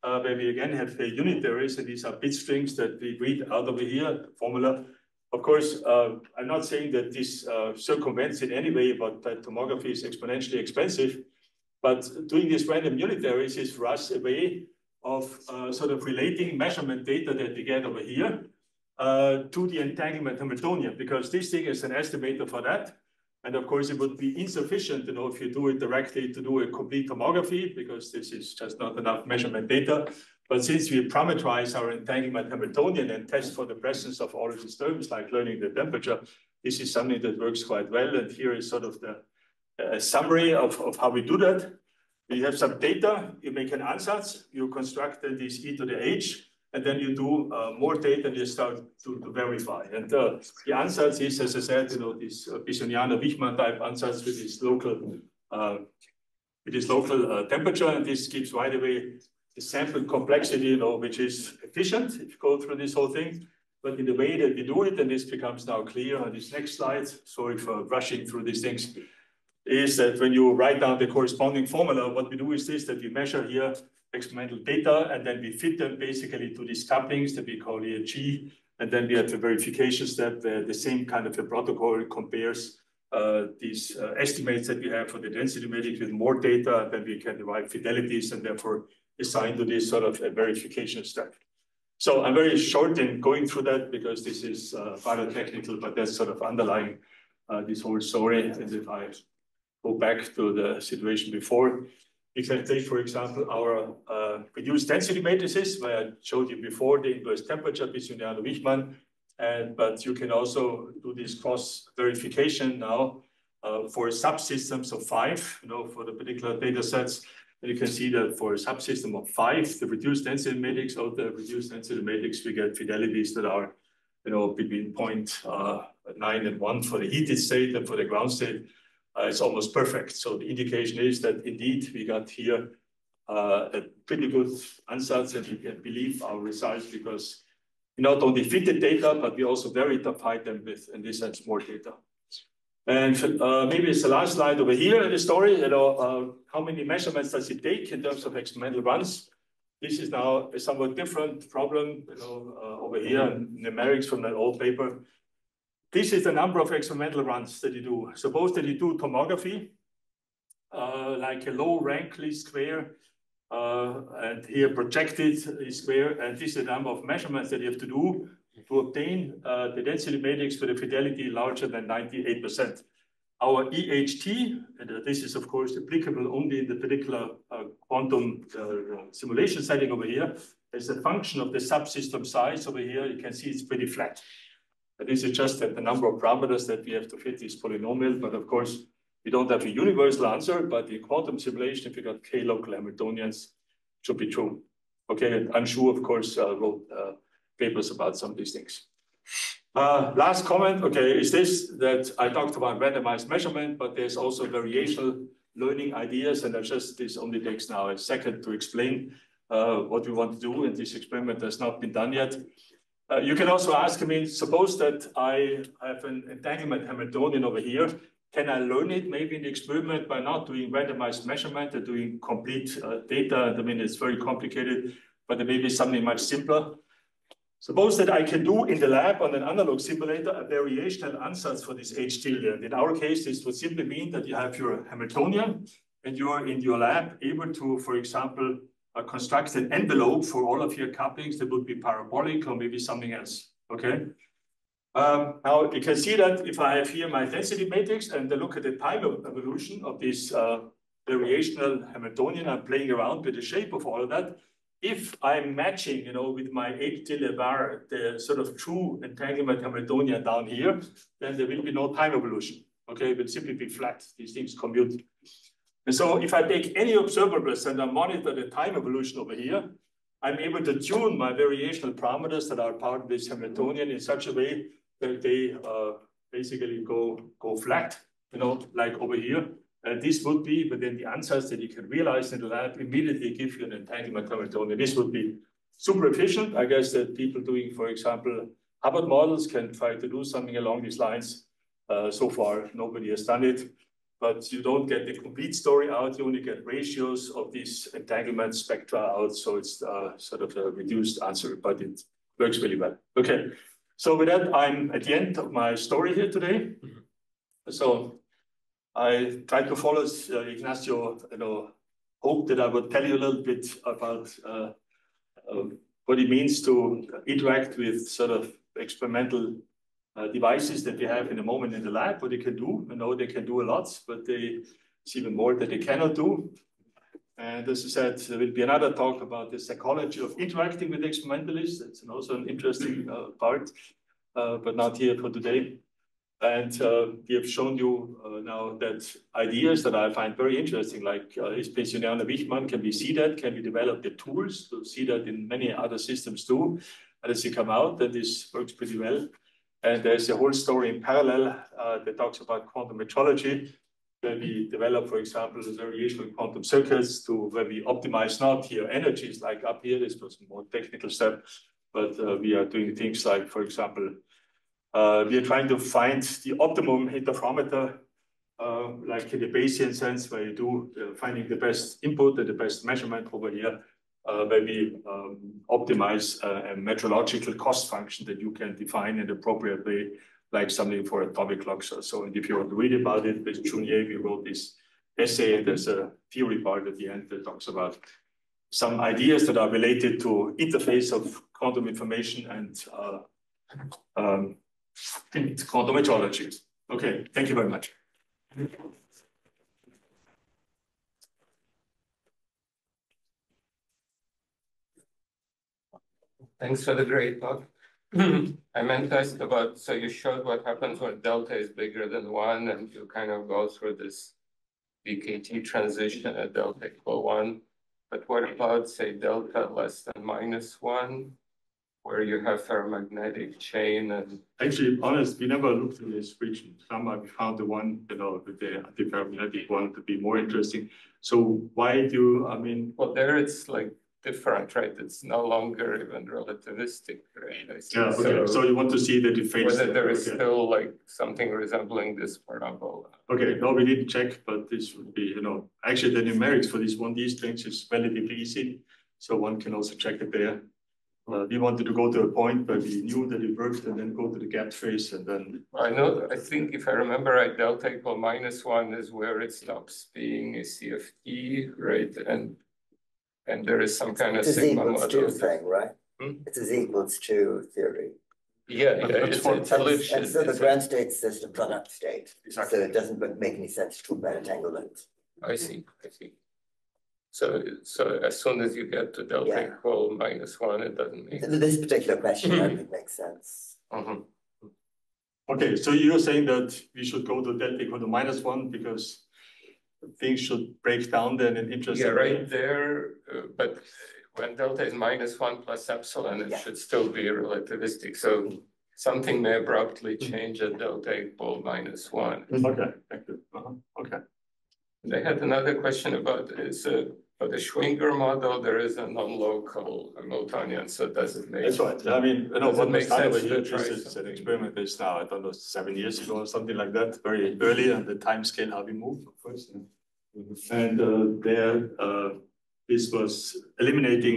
where we again have the unitaries, and these are bit strings that we read out over here, the formula. Of course, I'm not saying that this circumvents in any way, but that tomography is exponentially expensive. But doing these random unitaries is for us a way of sort of relating measurement data that we get over here to the entanglement Hamiltonian, because this thing is an estimator for that. And of course, it would be insufficient, if you do it directly to do a complete tomography, because this is just not enough measurement data. But since we parameterize our entanglement Hamiltonian and test for the presence of all of these terms, like learning the temperature, this is something that works quite well. And here is sort of the summary of how we do that. You have some data, you make an ansatz, you construct this e to the h, and then you do more data and you start to verify. And the ansatz is, as I said, this Bissoniano-Wichmann type ansatz with this local temperature, and this gives right away the sample complexity, which is efficient if you go through this whole thing. But in the way that we do it, and this becomes now clear on this next slide, sorry for rushing through these things, is that when you write down the corresponding formula, what we do is this, that we measure here experimental data, and then we fit them basically to these couplings that we call ERG, and then we have the verification step where the same kind of a protocol compares these estimates that we have for the density matrix with more data, then we can derive fidelities and therefore assign to this sort of a verification step. So I'm very short in going through that because this is rather technical, but that's sort of underlying this whole story. And if I go back to the situation before, we can take, for example, our reduced density matrices, where I showed you before the inverse temperature, Bissoniano-Wichmann, but you can also do this cross verification now for subsystems of 5, for the particular data sets. And you can see that for a subsystem of 5, the reduced density matrix of the reduced density matrix, we get fidelities that are between 0.9 and 1 for the heated state, and for the ground state, it's almost perfect. So the indication is that indeed we got here a pretty good ansatz, and we can believe our results because we not only fit the data, but we also verify them with, in this sense, more data. And maybe it's the last slide over here in the story, how many measurements does it take in terms of experimental runs? This is now a somewhat different problem, over here in numerics from that old paper. This is the number of experimental runs that you do. Suppose that you do tomography, like a low rank least square, and here projected least square, and this is the number of measurements that you have to do to obtain the density matrix with a fidelity larger than 98%. Our EHT, and this is of course applicable only in the particular quantum simulation setting over here, is a function of the subsystem size over here. You can see it's pretty flat. And this is just the number of parameters that we have to fit this polynomial, but of course, we don't have a universal answer, but in quantum simulation, if you got k local Hamiltonians, it should be true. Okay, and I'm sure, of course, wrote papers about some of these things. Last comment, okay, is this that I talked about randomized measurement, but there's also variational learning ideas, and this only takes now a second to explain what we want to do, and this experiment has not been done yet. You can also ask, suppose that I have an entanglement Hamiltonian over here. Can I learn it maybe in the experiment by not doing randomized measurement and doing complete data? It's very complicated, but there may be something much simpler. Suppose that I can do in the lab on an analog simulator a variational ansatz for this H tilde. And in our case, this would simply mean that you have your Hamiltonian and you're in your lab able to, for example, construct an envelope for all of your couplings that would be parabolic or maybe something else, okay? Now you can see that if I have here my density matrix and I look at the time evolution of this variational Hamiltonian, I'm playing around with the shape of all of that. If I'm matching, with my H tilde bar, the sort of true entanglement Hamiltonian down here, then there will be no time evolution, okay? It will simply be flat. These things commute. And so if I take any observables and I monitor the time evolution over here, I'm able to tune my variational parameters that are part of this Hamiltonian in such a way that they basically go flat, like over here. And this would be within the answers that you can realize in the lab, immediately give you an entanglement Hamiltonian. This would be super efficient. I guess that people doing, for example, Hubbard models can try to do something along these lines. So far, nobody has done it. But you don't get the complete story out. You only get ratios of these entanglement spectra out. So it's sort of a reduced answer, but it works really well. Okay, so with that, I'm at the end of my story here today. So I tried to follow Ignacio, hope that I would tell you a little bit about what it means to interact with sort of experimental devices that we have in the moment in the lab, what they can do. I know they can do a lot, but it's even more that they cannot do. And as I said, there will be another talk about the psychology of interacting with experimentalists. That's also an interesting part, but not here for today. And we have shown you now that ideas that I find very interesting, like Insbesondere Wichmann, can we see that? Can we develop the tools to see that in many other systems too? And as they come out, that this works pretty well. And there's a whole story in parallel that talks about quantum metrology, where we develop, for example, the variational quantum circuits to where we optimize not here energies like up here. This was a more technical step, but we are doing things like, for example, we are trying to find the optimum interferometer, like in the Bayesian sense, where you do finding the best input and the best measurement over here, where we optimize a metrological cost function that you can define in the appropriate way, like something for atomic clocks or so. And if you want to read about it, with Junier, we wrote this essay, and there's a theory part at the end that talks about some ideas that are related to interface of quantum information and quantum metrology. Okay, thank you very much. Thanks for the great talk. I meant to ask about, so you showed what happens when delta is bigger than 1, and you kind of go through this BKT transition at delta equal 1. But what about, say, delta less than -1? where you have ferromagnetic chain and. Actually, honest, we never looked in this region. Somehow we found the one, with the antiferromagnetic one to be more interesting. So why do, I mean. Well, there it's like different, right? It's no longer even relativistic, right? Yeah, okay. So you want to see that it fades. Whether there is still like something resembling this parabola. Okay, no, we didn't check, but this would be, actually the numerics for this one, these things is relatively easy. So one can also check it there. We wanted to go to a point where we knew that it worked and then go to the gap phase and then. I think if I remember right, delta equal -1 is where it stops being a CFT, right? And there is some kind of sigma model. Thing, right? It's a Z equals 2 theory. Yeah, it's a lift. And so the ground state system product state. Exactly. So it doesn't make any sense to talk about entanglement. I see. So as soon as you get to delta equal -1, it doesn't make sense. This particular question, I think, makes sense. Okay, so you're saying that we should go to delta equal to -1 because things should break down then in interest. Yeah, right there. But when delta is -1 plus epsilon, it should still be relativistic. So something may abruptly change at delta equal -1. Okay, thank you. Okay. They had another question about for the Schwinger model, there is a non-local Hamiltonian, so does it make? That's right. I mean, does what it make was done over sense here, to try this is an something? experiment based now, I don't know, 7 years ago or something like that, very early on the time scale how we moved, of course. And this was eliminating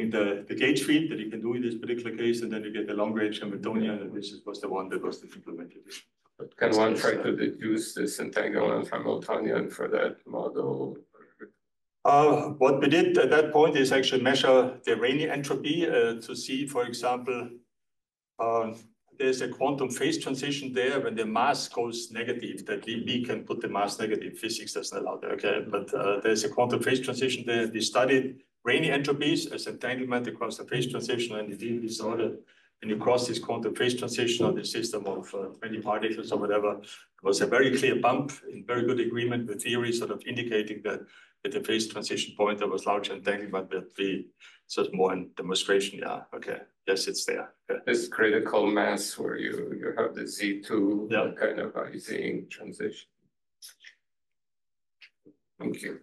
the gauge field that you can do in this particular case, and then you get the long range Hamiltonian, and this was the one that was implemented. But can one try to deduce this entanglement Hamiltonian for that model? What we did at that point is actually measure the Rayleigh entropy to see, for example, there's a quantum phase transition there when the mass goes negative, that we can put the mass negative. Physics doesn't allow that, okay? But there's a quantum phase transition there. We studied Rayleigh entropies as entanglement across the phase transition, and indeed we saw that when you cross this quantum phase transition on the system of 20 particles or whatever, it was a very clear bump in very good agreement with theory, sort of indicating that at the phase transition point there was large entanglement, but we sort of more in demonstration. Yeah, okay. Yes, it's there. Okay. This critical mass where you have the Z2 kind of Ising transition. Thank you.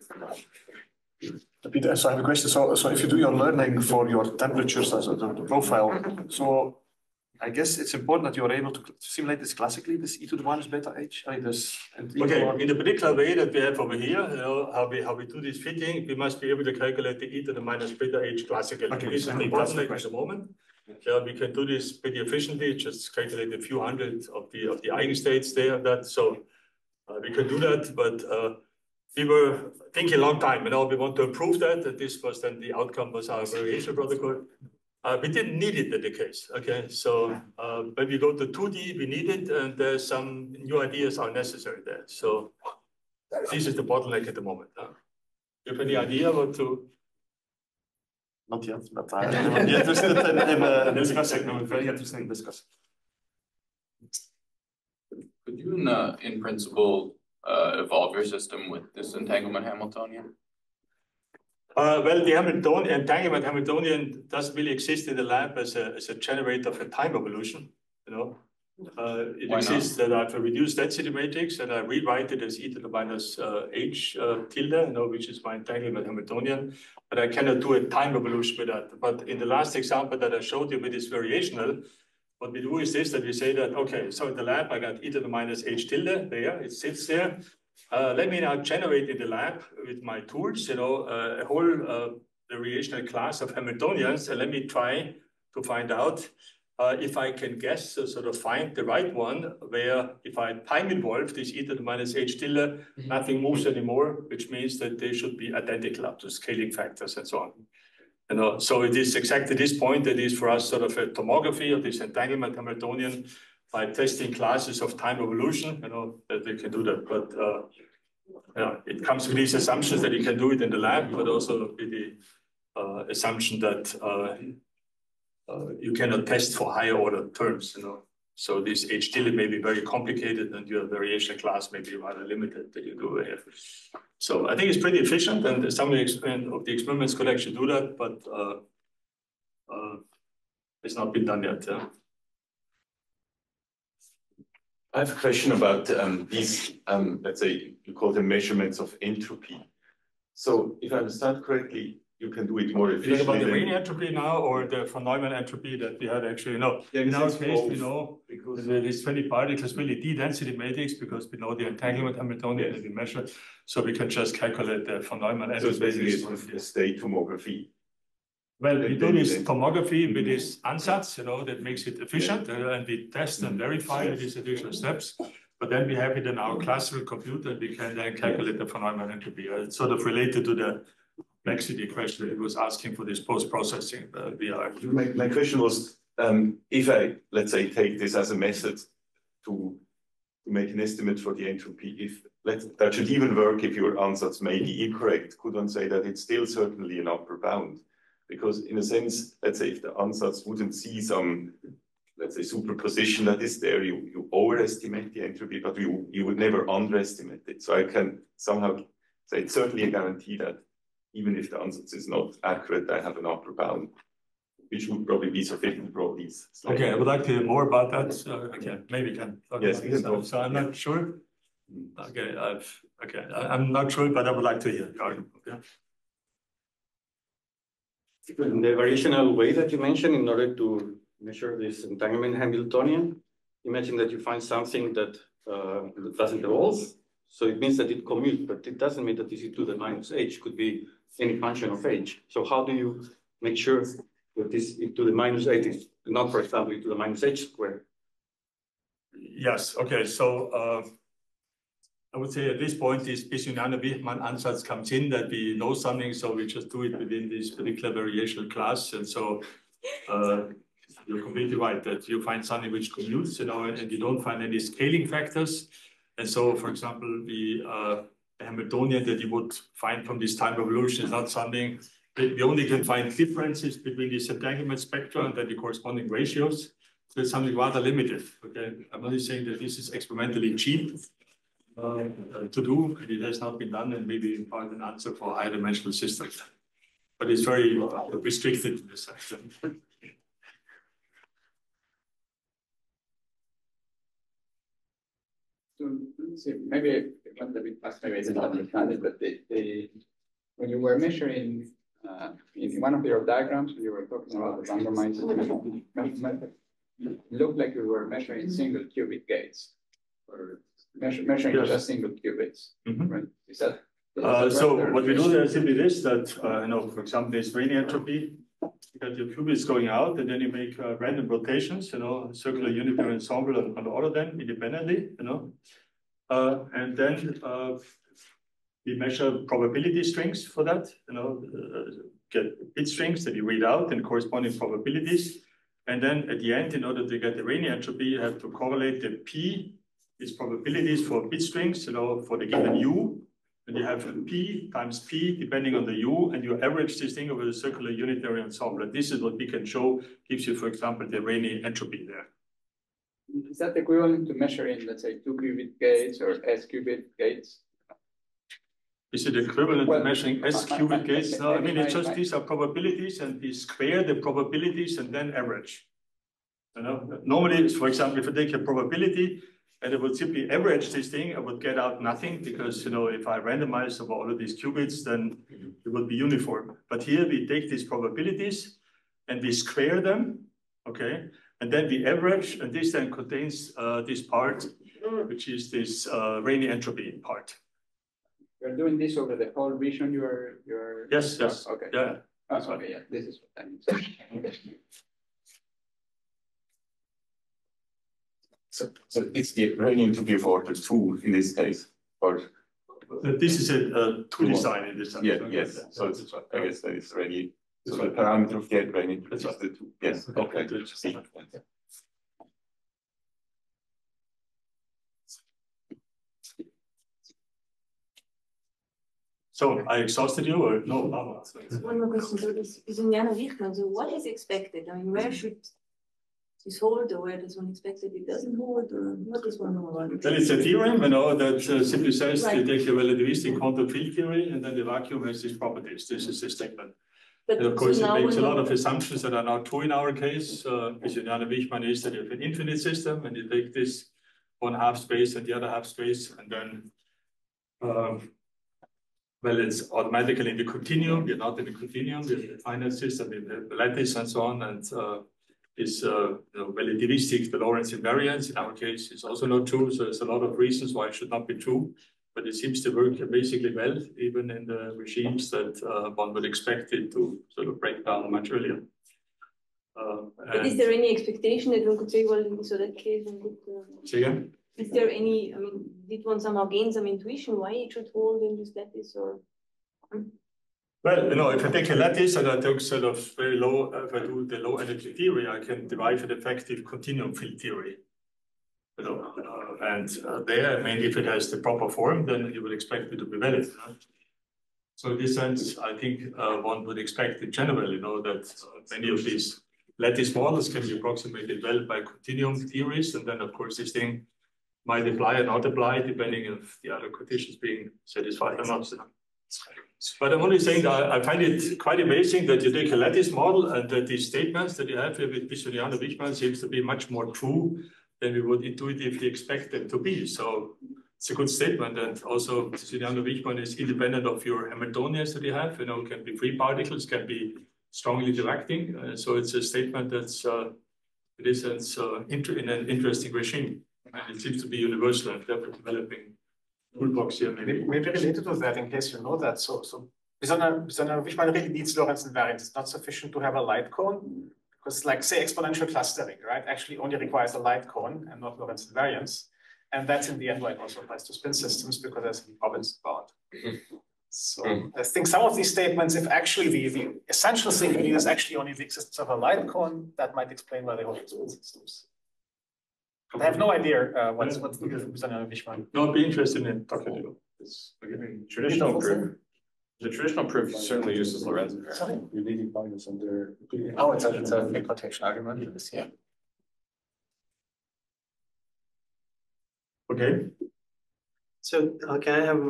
Peter, so I have a question. So if you do your learning for your temperatures as the profile, so I guess it's important that you are able to simulate this classically, this e to the minus beta h. Okay, in the particular way that we have over here, how we do this fitting, we must be able to calculate the e to the minus beta h classically. Okay, this is the bottleneck at the moment. Yeah, we can do this pretty efficiently. Just calculate a few hundred of the eigenstates there. We can do that, but we were thinking a long time. We want to improve that. And this was then the outcome was our variation protocol. We didn't need it in the case. Okay, so when we go to 2D, we need it, and there's some new ideas are necessary there. So this is the bottleneck at the moment. You have any idea what to? Not yet, but I'm interested in discussing. I'm very interested in discussing. Could you, in principle, evolve your system with this entanglement Hamiltonian? Well, the entanglement Hamiltonian doesn't really exist in the lab as a generator of a time evolution. It exists that I have a reduced density matrix, and I rewrite it as e to the minus h tilde, which is my entanglement Hamiltonian. But I cannot do a time evolution with that. But in the last example that I showed you with this variational, what we do is this, that we say that, okay, so in the lab, I got e to the minus h tilde there, it sits there. Let me now generate in the lab with my tools, a whole variational class of Hamiltonians, and let me try to find out if I can guess, sort of find the right one, where if I time involve this e to the minus h tilde, nothing moves anymore, which means that they should be identical up to scaling factors and so on. So it is exactly this point that is for us sort of a tomography of this entanglement Hamiltonian by testing classes of time evolution, that we can do that. But it comes with these assumptions that you can do it in the lab, but also with the assumption that you cannot test for higher order terms. So this h tilde may be very complicated, and your variation class may be rather limited that you do here. So I think it's pretty efficient, and some of the experiments could actually do that, but It's not been done yet. I have a question about these, let's say, you call them measurements of entropy. So if I understand correctly, you can do it more efficiently. About the Rayleigh entropy now, or the von Neumann entropy that we had actually, in our case, we know because these 20 particles really d-density matrix because we know the entanglement Hamiltonian that we measure, so we can just calculate the von Neumann entropy. So it's basically state tomography. Well, we do this tomography with this ansatz, that makes it efficient, and we test and verify these additional steps. But then we have it in our classical computer, and we can then calculate the von Neumann entropy. It's sort of related to the complexity question it was asking for this post-processing VR. My question was, if I, let's say, take this as a method to make an estimate for the entropy, that should even work if your ansatz may be incorrect, could one say that it's still certainly an upper bound? Because in a sense, let's say if the ansatz wouldn't see some, let's say, superposition that is there, you overestimate the entropy, but you would never underestimate it. So I can somehow say it's certainly a guarantee that even if the ansatz is not accurate, I have an upper bound, which would probably be sufficient for all these. Okay, I would like to hear more about that. Maybe can. Yes, we can talk. So I'm not sure. Okay, I'm not sure, but I would like to hear your argument. Okay. In the variational way that you mentioned, in order to measure this entanglement Hamiltonian, imagine that you find something that doesn't evolve. So it means that it commutes, but it doesn't mean that this e to the minus h could be any function of h. So how do you make sure that this e to the minus h is not, for example, e to the minus h squared? Yes, okay, so I would say at this point, this Bisunana-Wichmann ansatz comes in that we know something, so we just do it within this particular variational class. And so you're completely right that you find something which commutes, and you don't find any scaling factors. And so, for example, the Hamiltonian that you would find from this time evolution is not something that we only can find differences between these entanglement spectra and then the corresponding ratios. So it's something rather limited. Okay, I'm only saying that this is experimentally cheap to do, and it has not been done, and maybe in part an answer for higher dimensional systems. But it's very restricted in this section. See, maybe it went a bit fast, maybe I didn't understand it, but when you were measuring in one of your diagrams, you were talking about the randomized measurement, it looked like you were measuring single qubit gates, or measuring just single qubits, right? Is that so what we do there is simply this, that, for example, there's Rayleigh entropy, you got your qubits going out, and then you make random rotations, circular unitary ensemble and order them independently, and then we measure probability strings for that, get bit strings that you read out and corresponding probabilities. And then at the end, in order to get the Rayleigh entropy, you have to correlate the P, its probabilities for bit strings, for the given U. And you have P times P depending on the U, and you average this thing over the circular unitary ensemble. And this is what we can show gives you, for example, the Rayleigh entropy there. Is that equivalent to measuring, let's say, 2-qubit gates or S-qubit gates? Is it equivalent to measuring S-qubit gates? No, I mean, it's just these are probabilities, and we square the probabilities and then average. Normally, for example, if I take a probability and I would simply average this thing, I would get out nothing because, if I randomize over all of these qubits, then it would be uniform. But here we take these probabilities and we square them, okay? And then we average, and this then contains this part, which is this Rayleigh entropy part. You're doing this over the whole region you're... Yes. Okay. Yeah. Okay, yeah, this is what I mean. So it's the Rayleigh entropy of order 2 in this case, or this is a two design in this sense. Yeah, yes. So it's, I guess that is Rayleigh. So the parameter of the Rayleigh entropy is the 2. Yes. Okay. So I exhausted you or no? One more question. So this is Bisunana-Wichmann. So what is expected? I mean, where should this hold, or where does one expect that it doesn't hold, or what is one more? Well, it's a theorem, that simply says you take a relativistic quantum field theory, and then the vacuum has these properties. This is the statement. But And of course, so it now makes a we lot know- of assumptions that are not true in our case. Wichmann is that you have an infinite system and you take this one half space and the other half space, and then, well, it's automatically in the continuum. We're not in the continuum, we're in the finite system, in the lattice and so on. And is relativistic, the Lorentz invariance in our case is also not true. So there's a lot of reasons why it should not be true, but it seems to work basically well, even in the regimes that one would expect it to sort of break down much earlier. But is there any expectation that one could say, well, in so that case, one could, Say again? is there any, I mean, did one somehow gain some intuition why it should hold in this lattice or? Well, if I take a lattice and I take sort of very low, if I do the low energy theory, I can derive an effective continuum field theory. There, I mean, if it has the proper form, then you would expect it to be valid. Right? So in this sense, I think one would expect in general, that many of these lattice models can be approximated well by continuum theories, and then of course this thing might apply or not apply depending on the other conditions being satisfied or not. But I'm only saying that I find it quite amazing that you take a lattice model and that these statements that you have here with Wichmann seems to be much more true than we would intuitively expect them to be. So it's a good statement. And also Wichmann is independent of your Hamiltonians that you have, can be free particles, can be strongly directing. So it's a statement that's in this sense in an interesting regime. And it seems to be universal and therefore developing toolbox here. Maybe related to that, in case you know that. So Wichmann really needs Lorentz invariance. It's not sufficient to have a light cone, because like say exponential clustering, right, actually only requires a light cone and not Lorentz invariance. And that's in the end why it also applies to spin systems, because there's a Robbins bound. So I think some of these statements, if actually the essential thing is actually only the existence of a light cone, that might explain why they hold spin systems. I have no idea what's the difference between Wichmann. No, I'd be interested in talking to you. Traditional proof. The traditional proof certainly uses Lorentz invariance. Sorry? Your leading points under. Oh, it's a equitation argument. Yeah. Okay. So can I have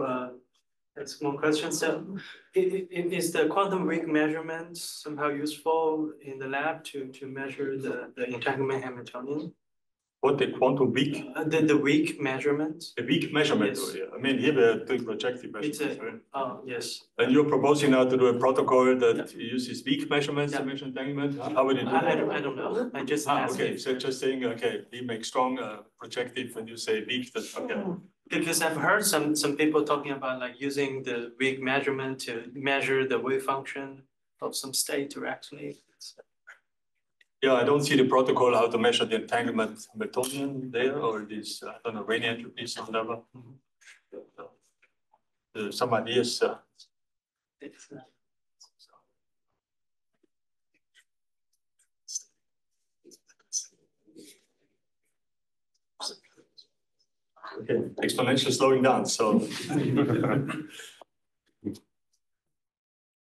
a small question? So is the quantum weak measurement somehow useful in the lab to measure the entanglement Hamiltonian? What the quantum weak? The weak measurement. A weak measurement. Yes. I mean, here we're doing projective measurements. Right? Yes. And you're proposing now to do a protocol that uses weak measurements to measure entanglement. How would it do that? I don't know. I just asked. Okay, so just saying, okay, we make strong projective when you say weak. That's okay. Because I've heard some people talking about like using the weak measurement to measure the wave function of some state directly. Yeah, I don't see the protocol how to measure the entanglement Hamiltonian there, or this, I don't know, Rayleigh entropies or whatever. Some ideas. Okay, exponential slowing down. So